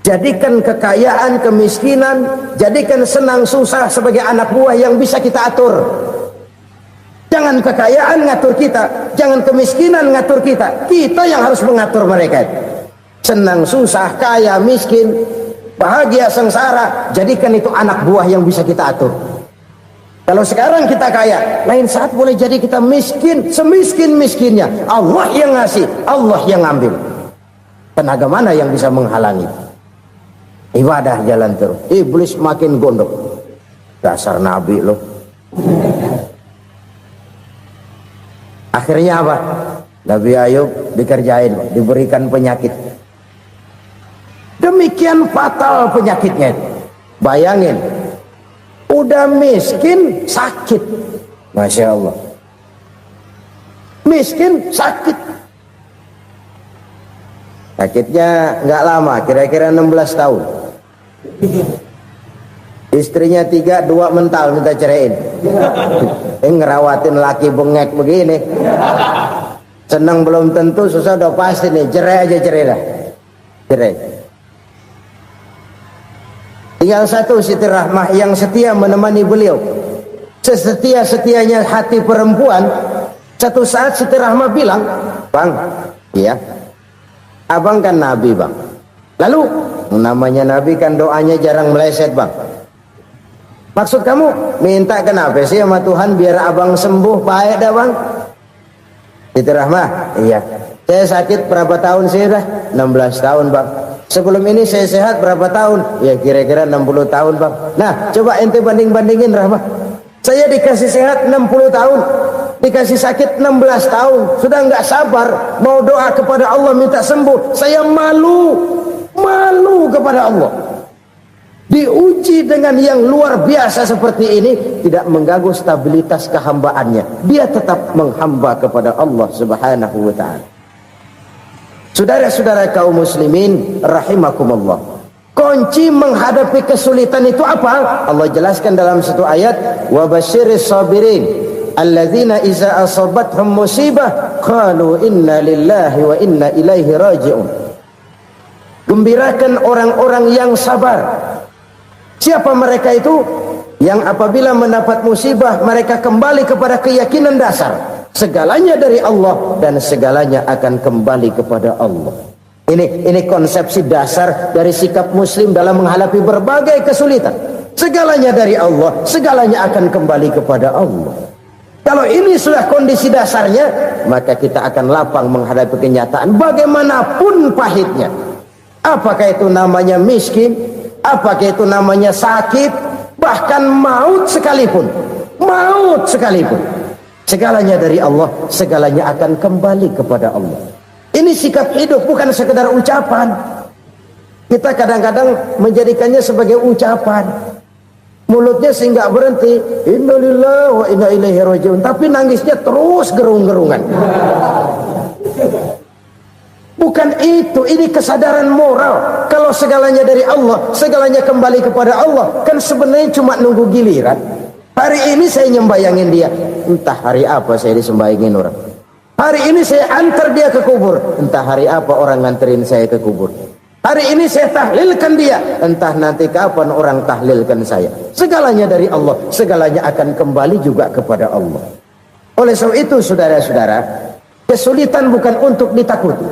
Speaker 2: Jadikan kekayaan, kemiskinan, jadikan senang, susah sebagai anak buah yang bisa kita atur. Jangan kekayaan ngatur kita, jangan kemiskinan ngatur kita. Kita yang harus mengatur mereka. Senang, susah, kaya, miskin, bahagia, sengsara, jadikan itu anak buah yang bisa kita atur. Kalau sekarang kita kaya, lain saat boleh jadi kita miskin, semiskin-miskinnya. Allah yang ngasih, Allah yang ngambil. Tenaga mana yang bisa menghalangi? Ibadah jalan terus. Iblis makin gondok. Dasar Nabi loh. Akhirnya apa? Nabi Ayub dikerjain, diberikan penyakit. Demikian fatal penyakitnya. Bayangin, udah miskin sakit. Masya Allah. Miskin sakit. Sakitnya nggak lama, kira-kira 16 tahun. Istrinya 3, 2 mental minta ceraiin. Ngerawatin laki bengek begini. Senang belum tentu, susah udah pasti nih. Cerai aja, cerai dah. Cerai. Tinggal satu Siti Rahmah yang setia menemani beliau. Sesetia-setianya hati perempuan. Satu saat Siti Rahmah bilang, "Bang, iya, abang kan Nabi bang. Lalu namanya Nabi kan doanya jarang meleset bang. Maksud kamu minta kenapa sih sama Tuhan biar abang sembuh baik dah bang?" Siti Rahmah, iya. Saya sakit berapa tahun sih dah? 16 tahun bang. Sebelum ini saya sehat berapa tahun? Ya kira-kira 60 tahun bang. Nah coba ente banding-bandingin Rahmah. Saya dikasih sehat 60 tahun, dikasih sakit 16 tahun. Sudah nggak sabar mau doa kepada Allah minta sembuh. Saya malu kepada Allah. Diuji dengan yang luar biasa seperti ini, tidak mengganggu stabilitas kehambaannya. Dia tetap menghamba kepada Allah Subhanahu wa ta'ala. Saudara-saudara kaum muslimin rahimakumullah. Kunci menghadapi kesulitan itu apa? Allah jelaskan dalam satu ayat, wa basyiris sabirin. alladzina iza asabathum musibah qalu inna lillahi wa inna ilaihi raji'un. Gembirakan orang-orang yang sabar. Siapa mereka itu? Yang apabila mendapat musibah mereka kembali kepada keyakinan dasar segalanya dari Allah dan segalanya akan kembali kepada Allah. Ini konsepsi dasar dari sikap muslim dalam menghadapi berbagai kesulitan. Segalanya dari Allah, segalanya akan kembali kepada Allah. Kalau ini sudah kondisi dasarnya, maka kita akan lapang menghadapi kenyataan bagaimanapun pahitnya. Apakah itu namanya miskin, apakah itu namanya sakit, bahkan maut sekalipun. Maut sekalipun. Segalanya dari Allah, segalanya akan kembali kepada Allah. Ini sikap hidup, bukan sekedar ucapan. Kita kadang-kadang menjadikannya sebagai ucapan. Mulutnya sehingga berhenti, innalillahi wa inna ilaihi raji'un, tapi nangisnya terus gerung-gerungan. Bukan itu, ini kesadaran moral. Kalau segalanya dari Allah, segalanya kembali kepada Allah, kan sebenarnya cuma nunggu giliran. Hari ini saya nyembayangin dia, entah hari apa saya disembayangin orang. Hari ini saya antar dia ke kubur, entah hari apa orang nganterin saya ke kubur. Hari ini saya tahlilkan dia, entah nanti kapan orang tahlilkan saya. Segalanya dari Allah, segalanya akan kembali juga kepada Allah. Oleh sebab itu saudara-saudara, kesulitan bukan untuk ditakuti.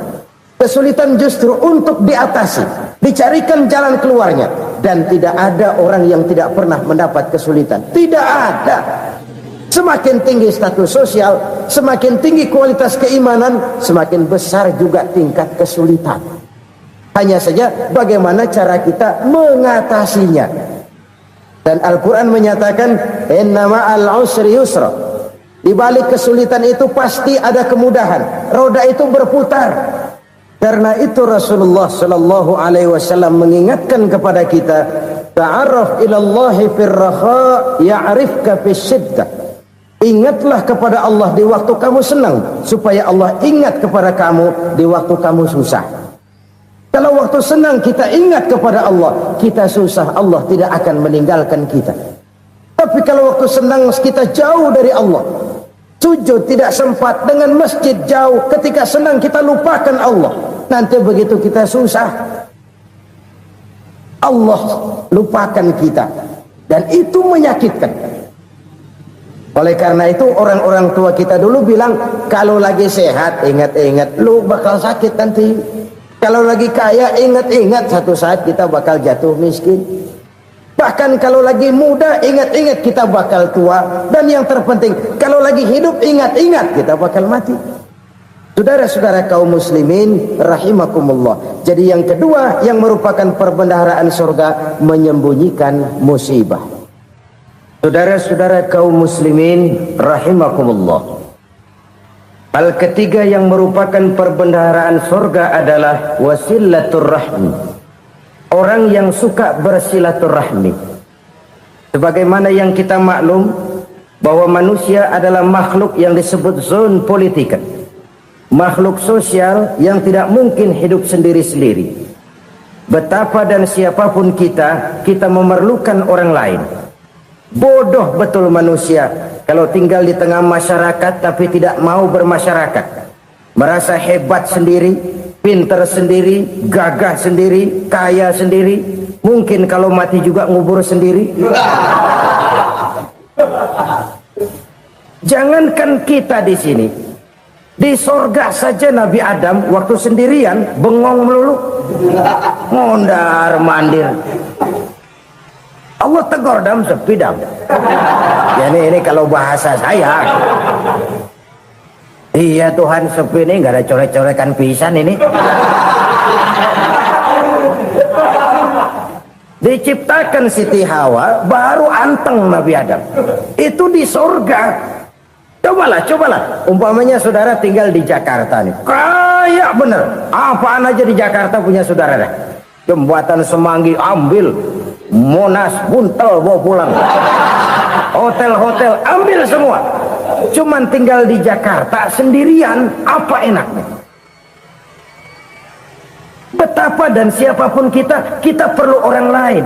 Speaker 2: Kesulitan justru untuk diatasi, dicarikan jalan keluarnya. Dan tidak ada orang yang tidak pernah mendapat kesulitan. Tidak ada. Semakin tinggi status sosial, semakin tinggi kualitas keimanan, semakin besar juga tingkat kesulitan. Hanya saja bagaimana cara kita mengatasinya. Dan Al-Quran menyatakan, inna ma'al usri yusra. Di balik kesulitan itu pasti ada kemudahan. Roda itu berputar. Karena itu Rasulullah sallallahu alaihi wasallam mengingatkan kepada kita, ta'arraf ilallahi fir raha ya'rifka fis syiddah. Ingatlah kepada Allah di waktu kamu senang, supaya Allah ingat kepada kamu di waktu kamu susah. Kalau waktu senang kita ingat kepada Allah, kita susah, Allah tidak akan meninggalkan kita. Tapi kalau waktu senang kita jauh dari Allah, sujud tidak sempat, dengan masjid jauh, ketika senang kita lupakan Allah. Nanti begitu kita susah, Allah lupakan kita, dan itu menyakitkan. Oleh karena itu orang-orang tua kita dulu bilang, kalau lagi sehat ingat-ingat lu bakal sakit nanti. Kalau lagi kaya ingat-ingat satu saat kita bakal jatuh miskin. Bahkan kalau lagi muda ingat-ingat kita bakal tua. Dan yang terpenting, kalau lagi hidup ingat-ingat kita bakal mati. Saudara-saudara kaum muslimin rahimakumullah. Jadi yang kedua yang merupakan perbendaharaan surga, menyembunyikan musibah. Saudara-saudara kaum muslimin rahimakumullah. Hal ketiga yang merupakan perbendaharaan surga adalah wasilatur rahmi. Orang yang suka bersilaturahmi. Sebagaimana yang kita maklum bahwa manusia adalah makhluk yang disebut zon politika. Makhluk sosial yang tidak mungkin hidup sendiri-sendiri. Betapa dan siapapun kita memerlukan orang lain. Bodoh betul manusia kalau tinggal di tengah masyarakat tapi tidak mau bermasyarakat. Merasa hebat sendiri, pintar sendiri, gagah sendiri, kaya sendiri. Mungkin kalau mati juga ngubur sendiri. Jangankan kita di sini, di sorga saja Nabi Adam waktu sendirian bengong melulu, mondar mandir. Allah tegur, dam sepi dam. Ya ini kalau bahasa saya. Iya Tuhan, sepi ini nggak ada coret-corekan pisan ini. Diciptakan Siti Hawa baru anteng Nabi Adam. Itu di sorga. Cobalah. Umpamanya saudara tinggal di Jakarta nih. Kayak bener. Apaan aja di Jakarta punya saudara dah. Jembatan Semanggi ambil. Monas buntel bawa pulang. Hotel-hotel ambil semua. Cuman tinggal di Jakarta sendirian, apa enaknya? Betapa dan siapapun kita perlu orang lain.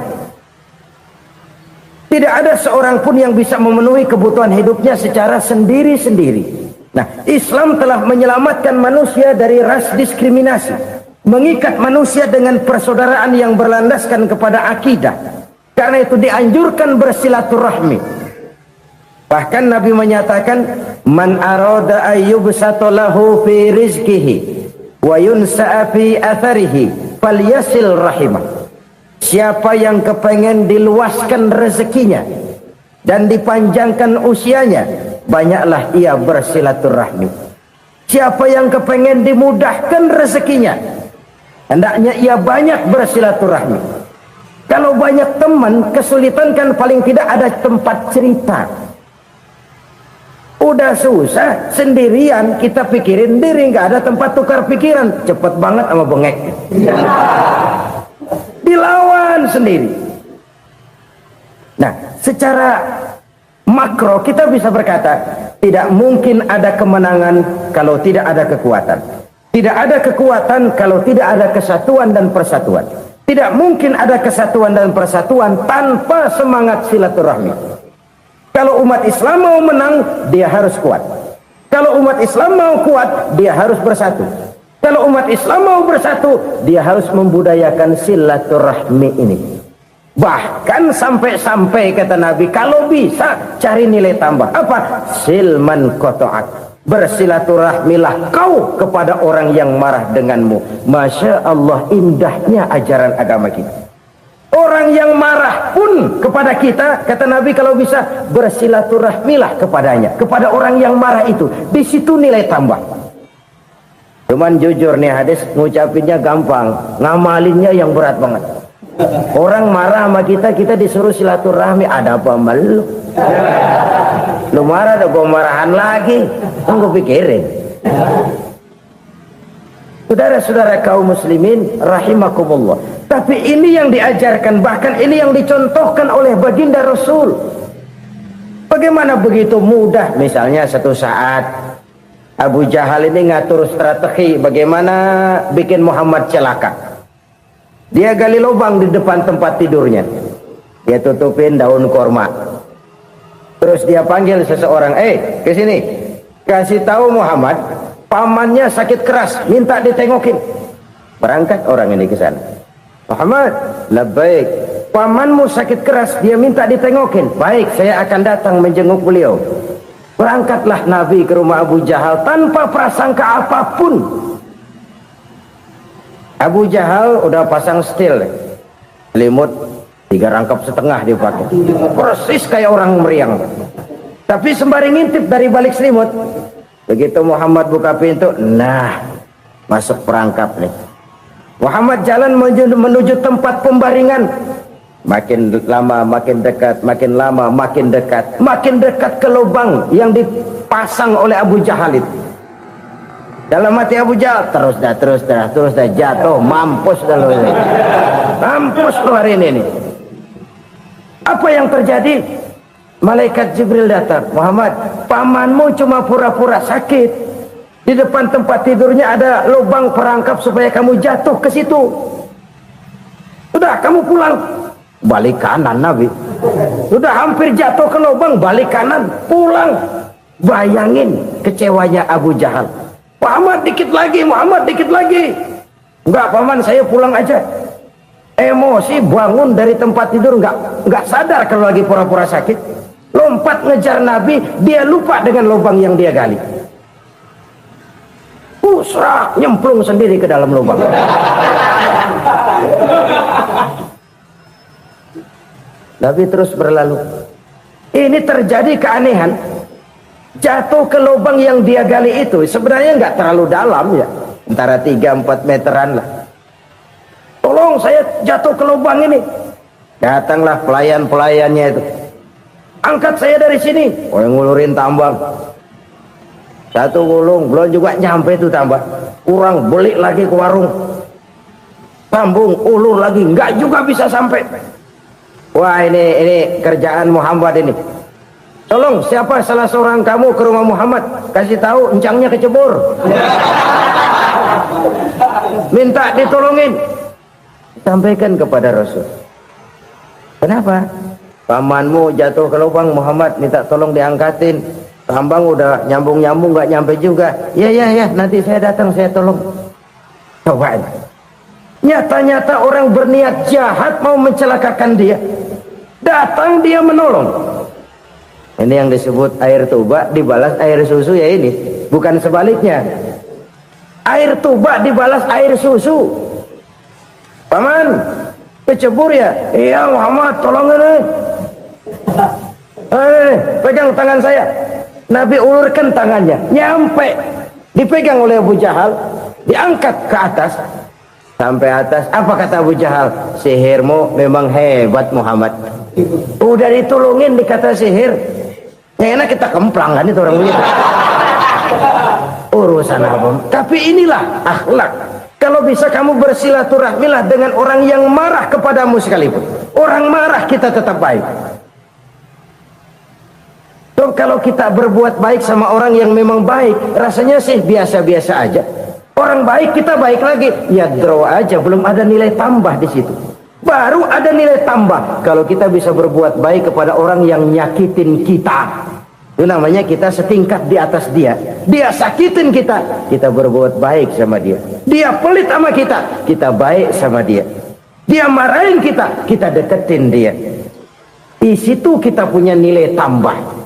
Speaker 2: Tidak ada seorang pun yang bisa memenuhi kebutuhan hidupnya secara sendiri-sendiri. Nah, Islam telah menyelamatkan manusia dari ras diskriminasi, mengikat manusia dengan persaudaraan yang berlandaskan kepada akidah. Karena itu dianjurkan bersilaturahmi. Bahkan Nabi menyatakan, man arada ayyubsata lahu fi rizqihi wa yunsa'a fi atharihi falyasil rahimah. Siapa yang kepengen diluaskan rezekinya dan dipanjangkan usianya, banyaklah ia bersilaturahmi. Siapa yang kepengen dimudahkan rezekinya, hendaknya ia banyak bersilaturahmi. Kalau banyak teman, kesulitan kan paling tidak ada tempat cerita. Udah susah sendirian, kita pikirin diri, nggak ada tempat tukar pikiran. Cepet banget sama bengek. Dilawan sendiri. Nah, secara makro kita bisa berkata, tidak mungkin ada kemenangan kalau tidak ada kekuatan. Tidak ada kekuatan kalau tidak ada kesatuan dan persatuan. Tidak mungkin ada kesatuan dan persatuan tanpa semangat silaturahmi. Kalau umat Islam mau menang, dia harus kuat. Kalau umat Islam mau kuat, dia harus bersatu. Kalau umat Islam mau bersatu, dia harus membudayakan silaturahmi ini. Bahkan sampai-sampai kata Nabi, kalau bisa cari nilai tambah. Apa? Silman koto'ak. Bersilaturahmilah kau kepada orang yang marah denganmu. Masya Allah, indahnya ajaran agama kita. Orang yang marah pun kepada kita, kata Nabi, kalau bisa bersilaturahmilah kepadanya, kepada orang yang marah itu. Di situ nilai tambah. Cuman jujur nih hadis, ngucapinnya gampang, ngamalinnya yang berat banget. Orang marah sama kita, kita disuruh silaturahmi. Ada apa malu? Lu marah, ada gua marahan lagi. Tunggu pikirin. Saudara-saudara kaum muslimin rahimakumullah. Tapi ini yang diajarkan, bahkan ini yang dicontohkan oleh baginda Rasul. Bagaimana begitu mudah, misalnya satu saat Abu Jahal ini ngatur strategi bagaimana bikin Muhammad celaka. Dia gali lubang di depan tempat tidurnya. Dia tutupin daun korma. Terus dia panggil seseorang, ke sini. Kasih tahu Muhammad, pamannya sakit keras, minta ditengokin. Berangkat orang ini ke sana. Muhammad, labbaik. Pamanmu sakit keras, dia minta ditengokin. Baik, saya akan datang menjenguk beliau. Berangkatlah Nabi ke rumah Abu Jahal tanpa prasangka apapun. Abu Jahal udah pasang setil, selimut 3 rangkap setengah dipakai, persis kayak orang meriang. Tapi sembari ngintip dari balik selimut, begitu Muhammad buka pintu, nah masuk perangkap nih. Muhammad jalan menuju tempat pembaringan. Makin lama makin dekat, makin lama makin dekat, makin dekat ke lubang yang dipasang oleh Abu Jahal itu. Dalam hati Abu Jahal, terus dah jatuh, mampus dah lo ini. Mampus lo hari ini. Apa yang terjadi? Malaikat Jibril datang. Muhammad, pamanmu cuma pura-pura sakit. Di depan tempat tidurnya ada lubang perangkap supaya kamu jatuh ke situ. Udah, kamu pulang. Balik kanan Nabi. Sudah hampir jatuh ke lubang, balik kanan, pulang. Bayangin kecewanya Abu Jahal. Muhammad dikit lagi, Muhammad dikit lagi. Enggak paman, saya pulang aja. Emosi bangun dari tempat tidur, enggak sadar kalau lagi pura-pura sakit. Lompat ngejar Nabi, dia lupa dengan lubang yang dia gali. Pusrak, nyemplung sendiri ke dalam lubang. Nabi terus berlalu. Ini terjadi keanehan. Jatuh ke lubang yang dia gali itu sebenarnya nggak terlalu dalam ya, antara 3-4 meteran lah. Tolong saya jatuh ke lubang ini. Datanglah pelayan-pelayannya itu. Angkat saya dari sini. Oh, yang ngulurin tambang. Satu gulung, belum juga nyampe itu tambang. Kurang, beli lagi ke warung. Sambung, ulur lagi, nggak juga bisa sampai. Wah, ini kerjaan Muhammad ini. Tolong, siapa salah seorang kamu ke rumah Muhammad, kasih tahu encangnya kecebur. Minta ditolongin. Sampaikan kepada Rasul. Kenapa? pamanmu jatuh ke lubang, Muhammad minta tolong diangkatin, tambang udah nyambung-nyambung nggak nyampe juga. Ya nanti saya datang, saya tolong. Coba nyata-nyata orang berniat jahat mau mencelakakan dia, datang dia menolong. Ini yang disebut air tuba dibalas air susu, ya ini bukan sebaliknya. Air tuba dibalas air susu. Paman kecebur ya? Iya Muhammad, tolong ini. Pegang tangan saya. Nabi ulurkan tangannya, nyampe, dipegang oleh Abu Jahal, diangkat ke atas. Sampai atas, apa kata Abu Jahal? Sihirmu memang hebat Muhammad. Udah ditolongin dikata sihir. Yang enak kita kemplang kan itu orang begitu. Urusan apa? Tapi inilah akhlak. Kalau bisa kamu bersilaturahmilah dengan orang yang marah kepadamu sekalipun. Orang marah kita tetap baik. So, kalau kita berbuat baik sama orang yang memang baik, rasanya sih biasa-biasa aja. Orang baik kita baik lagi, ya draw aja, belum ada nilai tambah di situ. Baru ada nilai tambah kalau kita bisa berbuat baik kepada orang yang nyakitin kita. Itu namanya kita setingkat di atas dia. Dia sakitin kita, kita berbuat baik sama dia. Dia pelit sama kita, kita baik sama dia. Dia marahin kita, kita deketin dia. Di situ kita punya nilai tambah.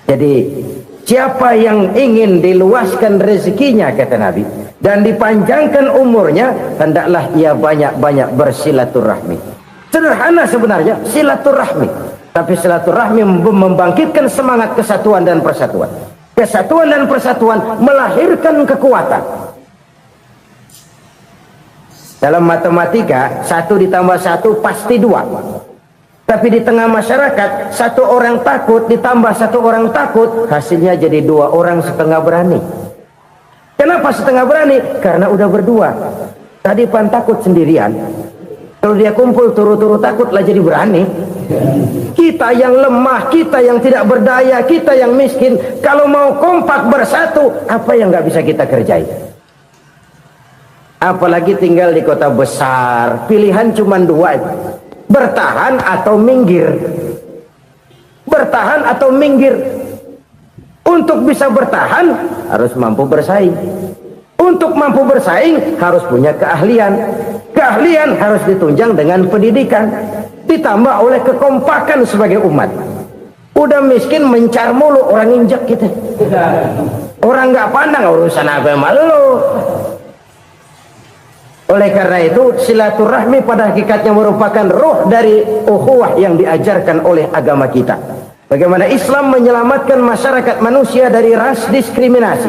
Speaker 2: Jadi siapa yang ingin diluaskan rezekinya, kata Nabi, dan dipanjangkan umurnya, hendaklah ia banyak-banyak bersilaturahmi. Sederhana sebenarnya silaturahmi. Tapi silaturahmi membangkitkan semangat kesatuan dan persatuan. Kesatuan dan persatuan melahirkan kekuatan. Dalam matematika, 1 ditambah 1 pasti 2. Tapi di tengah masyarakat, 1 orang takut ditambah 1 orang takut, hasilnya jadi 2 orang setengah berani. Kenapa setengah berani? Karena udah berdua. Tadi pan takut sendirian. Kalau dia kumpul turu-turu takutlah jadi berani. Kita yang lemah, kita yang tidak berdaya, kita yang miskin, kalau mau kompak bersatu, apa yang nggak bisa kita kerjain? Apalagi tinggal di kota besar, pilihan cuma 2, bertahan atau minggir. Bertahan atau minggir. Untuk bisa bertahan harus mampu bersaing. Untuk mampu bersaing harus punya keahlian. Keahlian harus ditunjang dengan pendidikan, ditambah oleh kekompakan sebagai umat. Udah miskin mencar mulu, orang injak kita. Orang nggak pandang urusan apa malu. Oleh karena itu silaturahmi pada hakikatnya merupakan roh dari ukhuwah yang diajarkan oleh agama kita. Bagaimana Islam menyelamatkan masyarakat manusia dari ras diskriminasi,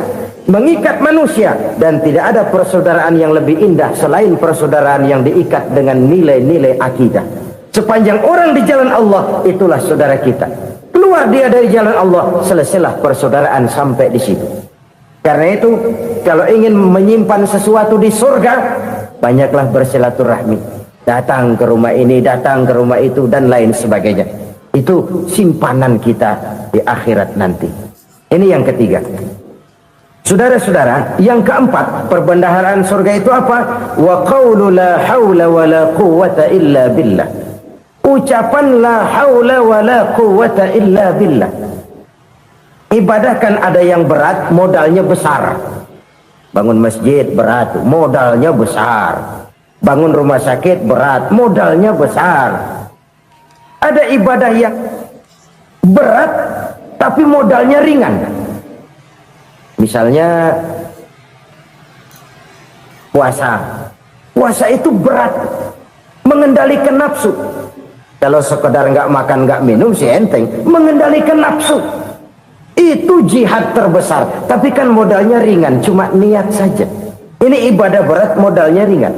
Speaker 2: mengikat manusia, dan tidak ada persaudaraan yang lebih indah selain persaudaraan yang diikat dengan nilai-nilai akidah. Sepanjang orang di jalan Allah, itulah saudara kita. Keluar dia dari jalan Allah, selesailah persaudaraan sampai di situ. Karena itu, kalau ingin menyimpan sesuatu di surga, banyaklah bersilaturahmi. Datang ke rumah ini, datang ke rumah itu, dan lain sebagainya. Itu simpanan kita di akhirat nanti. Ini yang ketiga. Saudara-saudara, yang keempat, perbendaharaan surga itu apa? Wa qawlu la hawla wa la quwwata illa billah. Ucapan la hawla wa la quwwata illa billah. Ibadah kan ada yang berat, modalnya besar. Bangun masjid berat, modalnya besar. Bangun rumah sakit berat, modalnya besar. Ada ibadah yang berat tapi modalnya ringan. Misalnya puasa. Puasa itu berat, mengendalikan nafsu. Kalau sekedar nggak makan nggak minum sih enteng. Mengendalikan nafsu itu jihad terbesar. Tapi kan modalnya ringan, cuma niat saja. Ini ibadah berat, modalnya ringan.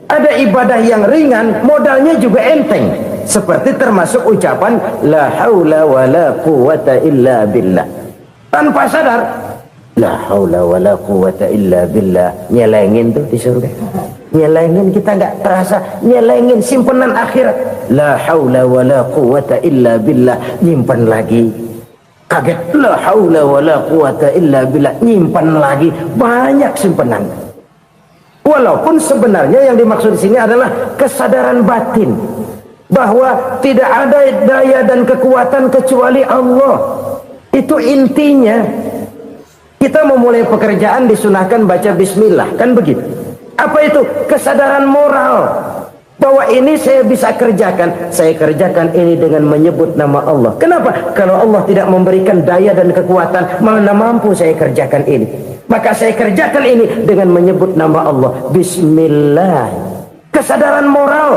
Speaker 2: Ada ibadah yang ringan, modalnya juga enteng. Seperti termasuk ucapan la haula wa la quwwata illa billah. Tanpa sadar, la haula wa la quwwata illa billah. Nyelengin tuh di surga. Nyelengin, kita nggak terasa. Nyelengin simpenan akhirat. La haula wa la quwwata illa billah. Nyimpan lagi. Kaget, la haula wa la quwwata illa billah. Nyimpan lagi. Banyak simpenan. Walaupun sebenarnya yang dimaksud di sini adalah kesadaran batin. bahwa tidak ada daya dan kekuatan kecuali Allah. Itu intinya. Kita memulai pekerjaan disunahkan baca bismillah, kan begitu. Apa itu? Kesadaran moral bahwa ini saya bisa kerjakan. Saya kerjakan ini dengan menyebut nama Allah. Kenapa? Kalau Allah tidak memberikan daya dan kekuatan, mana mampu saya kerjakan ini. Maka saya kerjakan ini dengan menyebut nama Allah. Bismillah. Kesadaran moral.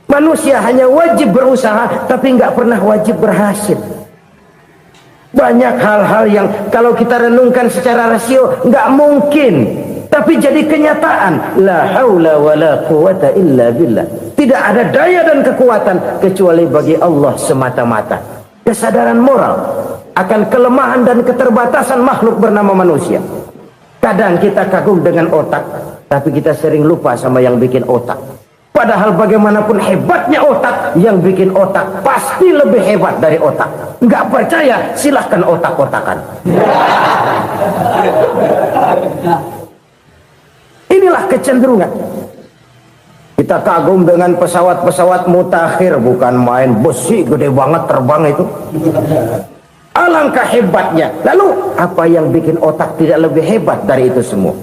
Speaker 2: Manusia hanya wajib berusaha, tapi nggak pernah wajib berhasil. Banyak hal-hal yang kalau kita renungkan secara rasio nggak mungkin, tapi jadi kenyataan. La haula wala quwata illa billah. Tidak ada daya dan kekuatan kecuali bagi Allah semata-mata. Kesadaran moral akan kelemahan dan keterbatasan makhluk bernama manusia. Kadang kita kagum dengan otak, tapi kita sering lupa sama yang bikin otak. Padahal bagaimanapun hebatnya otak, yang bikin otak pasti lebih hebat dari otak. Nggak percaya, silahkan otak-otakan. Inilah kecenderungan. Kita kagum dengan pesawat-pesawat mutakhir, bukan main, besi gede banget terbang itu. Alangkah hebatnya. Lalu apa yang bikin otak tidak lebih hebat dari itu semua?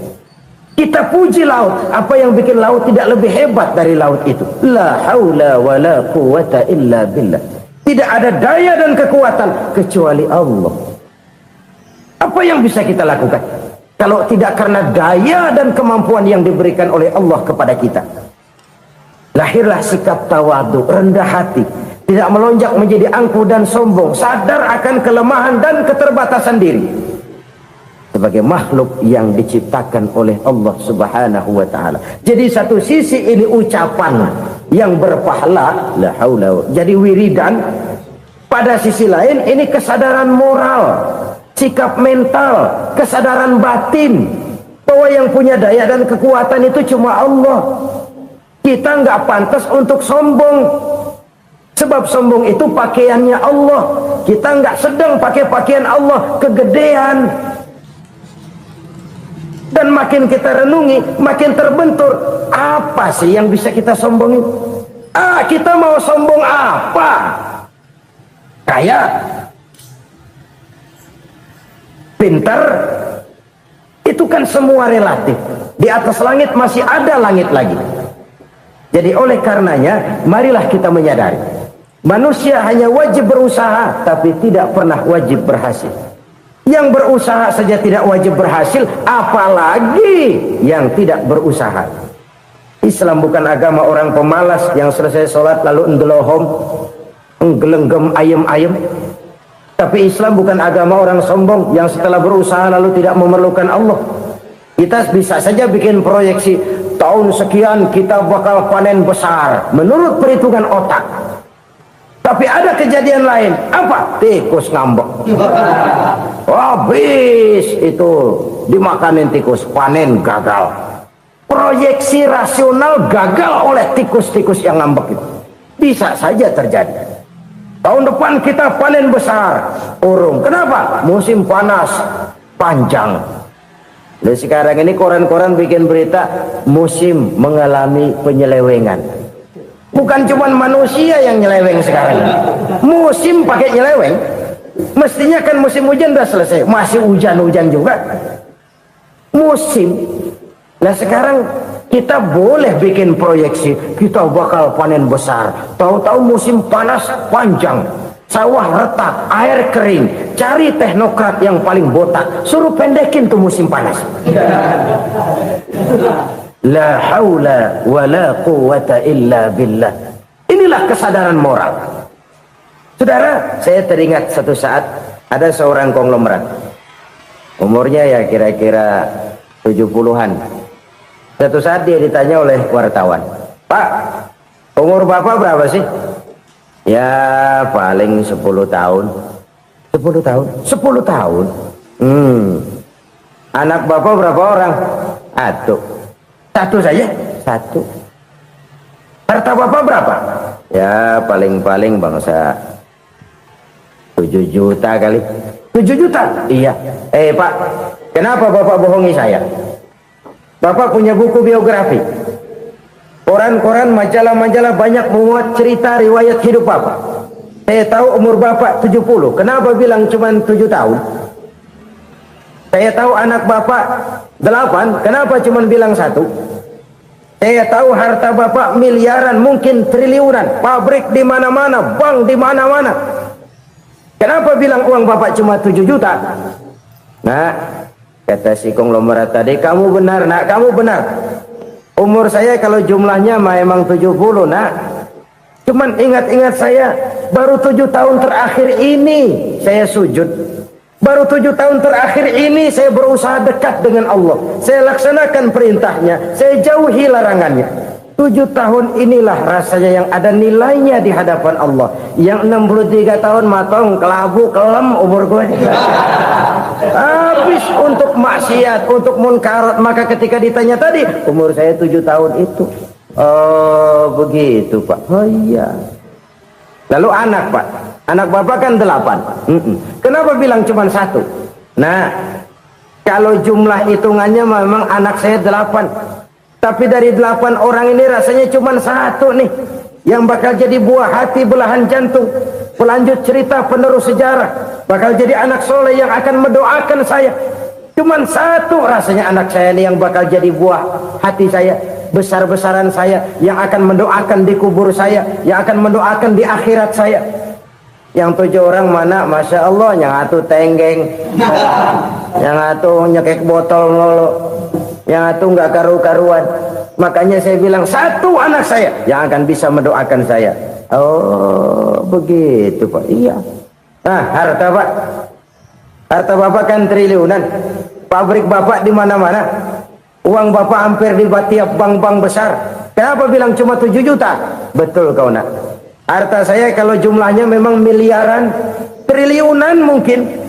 Speaker 2: Kita puji laut, apa yang bikin laut tidak lebih hebat dari laut itu? La haula wala quwata illa billah. Tidak ada daya dan kekuatan kecuali Allah. Apa yang bisa kita lakukan kalau tidak karena daya dan kemampuan yang diberikan oleh Allah kepada kita? Lahirlah sikap tawadu, rendah hati, tidak melonjak menjadi angkuh dan sombong, sadar akan kelemahan dan keterbatasan diri sebagai makhluk yang diciptakan oleh Allah Subhanahu wa taala. Jadi satu sisi ini ucapan yang berpahala, la haula, jadi wiridan. Pada sisi lain ini kesadaran moral, sikap mental, kesadaran batin bahwa yang punya daya dan kekuatan itu cuma Allah. Kita nggak pantas untuk sombong, sebab sombong itu pakaiannya Allah. Kita nggak sedang pakai pakaian Allah, kegedean. Dan makin kita renungi, makin terbentur. Apa sih yang bisa kita sombongin? Kita mau sombong apa? Kaya, pintar, itu kan semua relatif. Di atas langit masih ada langit lagi. Jadi oleh karenanya, marilah kita menyadari, manusia hanya wajib berusaha, tapi tidak pernah wajib berhasil. Yang berusaha saja tidak wajib berhasil, apalagi yang tidak berusaha. Islam bukan agama orang pemalas yang selesai sholat lalu endelohom, nggelenggem ayem-ayem. Tapi Islam bukan agama orang sombong yang setelah berusaha lalu tidak memerlukan Allah. Kita bisa saja bikin proyeksi, tahun sekian kita bakal panen besar menurut perhitungan otak. Tapi ada kejadian lain. Apa? Tikus ngambek. Habis itu dimakanin tikus, panen gagal. Proyeksi rasional gagal oleh tikus-tikus yang ngambek itu. Bisa saja terjadi. Tahun depan kita panen besar, urung. Kenapa? Musim panas panjang. Dan sekarang ini koran-koran bikin berita musim mengalami penyelewengan. Bukan cuma manusia yang nyeleweng sekarang. Musim pakai nyeleweng. Mestinya kan musim hujan udah selesai, masih hujan-hujan juga. Musim. Nah sekarang kita boleh bikin proyeksi, kita bakal panen besar. Tahu-tahu musim panas panjang, sawah retak, air kering. Cari teknokrat yang paling botak, suruh pendekin tuh musim panas. La haula wala quwata illa billah. Inilah kesadaran moral. Saudara, saya teringat satu saat ada seorang konglomerat. Umurnya ya kira-kira 70-an. Satu saat dia ditanya oleh wartawan, "Pak, umur Bapak berapa sih?" "Ya paling 10 tahun." 10 tahun? 10 tahun? Anak Bapak berapa orang? Satu saja? Satu. Harta Bapak berapa? Ya paling-paling bangsa 7 juta kali. 7 juta? Iya. Pak, kenapa Bapak bohongi saya? Bapak punya buku biografi. Koran-koran, majalah-majalah banyak memuat cerita riwayat hidup Bapak. Saya tahu umur Bapak 70. Kenapa bilang cuma 7 tahun? Saya tahu anak Bapak 8. Kenapa cuma bilang 1? Saya tahu harta Bapak miliaran, mungkin triliunan. Pabrik di mana-mana, bank di mana-mana. Kenapa bilang uang Bapak cuma 7 juta? Nah, kata si konglomerat tadi, kamu benar nak, kamu benar. Umur saya kalau jumlahnya memang 70 nak. Cuman ingat-ingat saya, baru 7 tahun terakhir ini saya sujud. Baru 7 tahun terakhir ini saya berusaha dekat dengan Allah. Saya laksanakan perintahnya, saya jauhi larangannya. 7 tahun inilah rasanya yang ada nilainya di hadapan Allah. Yang 63 tahun matong, kelabu, kelem umur gue. Habis untuk maksiat, untuk munkarat. Maka ketika ditanya tadi, umur saya 7 tahun itu. Oh begitu Pak. Oh iya. Lalu anak Pak, anak Bapak kan 8. Kenapa bilang cuma 1? Nah, kalau jumlah hitungannya memang anak saya 8. Tapi dari 8 orang ini rasanya cuma 1 nih yang bakal jadi buah hati, belahan jantung, pelanjut cerita, penerus sejarah, bakal jadi anak soleh yang akan mendoakan saya. Cuma 1 rasanya anak saya ini yang bakal jadi buah hati saya, besar-besaran saya, yang akan mendoakan di kubur saya, yang akan mendoakan di akhirat saya. Yang 7 orang mana, masya Allah, yang satu tenggeng, yang satu nyekek botol mulu, yang itu nggak karu-karuan. Makanya saya bilang 1 anak saya yang akan bisa mendoakan saya. Oh begitu Pak. Iya. Nah harta Pak, harta Bapak kan triliunan. Pabrik Bapak di mana-mana. Uang Bapak hampir di tiap bank-bank besar. Kenapa bilang cuma 7 juta? Betul kau nak. Harta saya kalau jumlahnya memang miliaran, triliunan mungkin.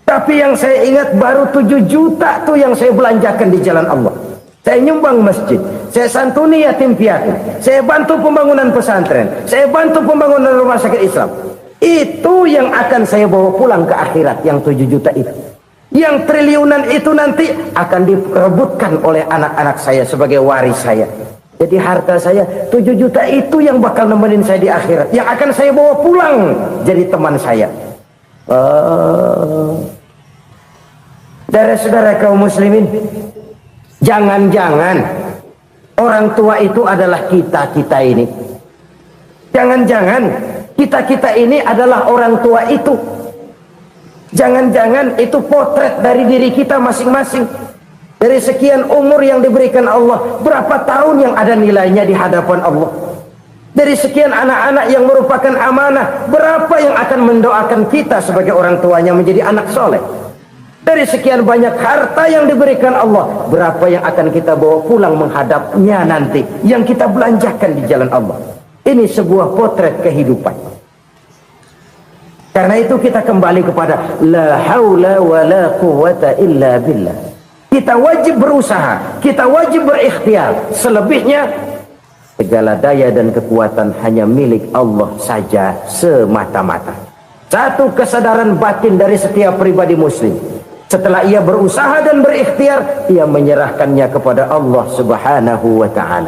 Speaker 2: Tapi yang saya ingat baru 7 juta tuh yang saya belanjakan di jalan Allah. Saya nyumbang masjid, saya santuni yatim piatu, saya bantu pembangunan pesantren, saya bantu pembangunan rumah sakit Islam. Itu yang akan saya bawa pulang ke akhirat, yang 7 juta itu. Yang triliunan itu nanti akan diperebutkan oleh anak-anak saya sebagai waris saya. Jadi harta saya 7 juta itu yang bakal nemenin saya di akhirat, yang akan saya bawa pulang jadi teman saya. Saudara-saudara kaum muslimin, jangan-jangan orang tua itu adalah kita-kita ini. Jangan-jangan kita-kita ini adalah orang tua itu. Jangan-jangan itu potret dari diri kita masing-masing. Dari sekian umur yang diberikan Allah, berapa tahun yang ada nilainya di hadapan Allah? Dari sekian anak-anak yang merupakan amanah, berapa yang akan mendoakan kita sebagai orang tuanya menjadi anak soleh? Dari sekian banyak harta yang diberikan Allah, berapa yang akan kita bawa pulang menghadapnya nanti, yang kita belanjakan di jalan Allah? Ini sebuah potret kehidupan. Karena itu kita kembali kepada la haula wa la quwwata illa billah. Kita wajib berusaha, kita wajib berikhtiar. Selebihnya segala daya dan kekuatan hanya milik Allah saja semata-mata. Satu kesadaran batin dari setiap pribadi muslim. Setelah ia berusaha dan berikhtiar, ia menyerahkannya kepada Allah Subhanahu wa ta'ala.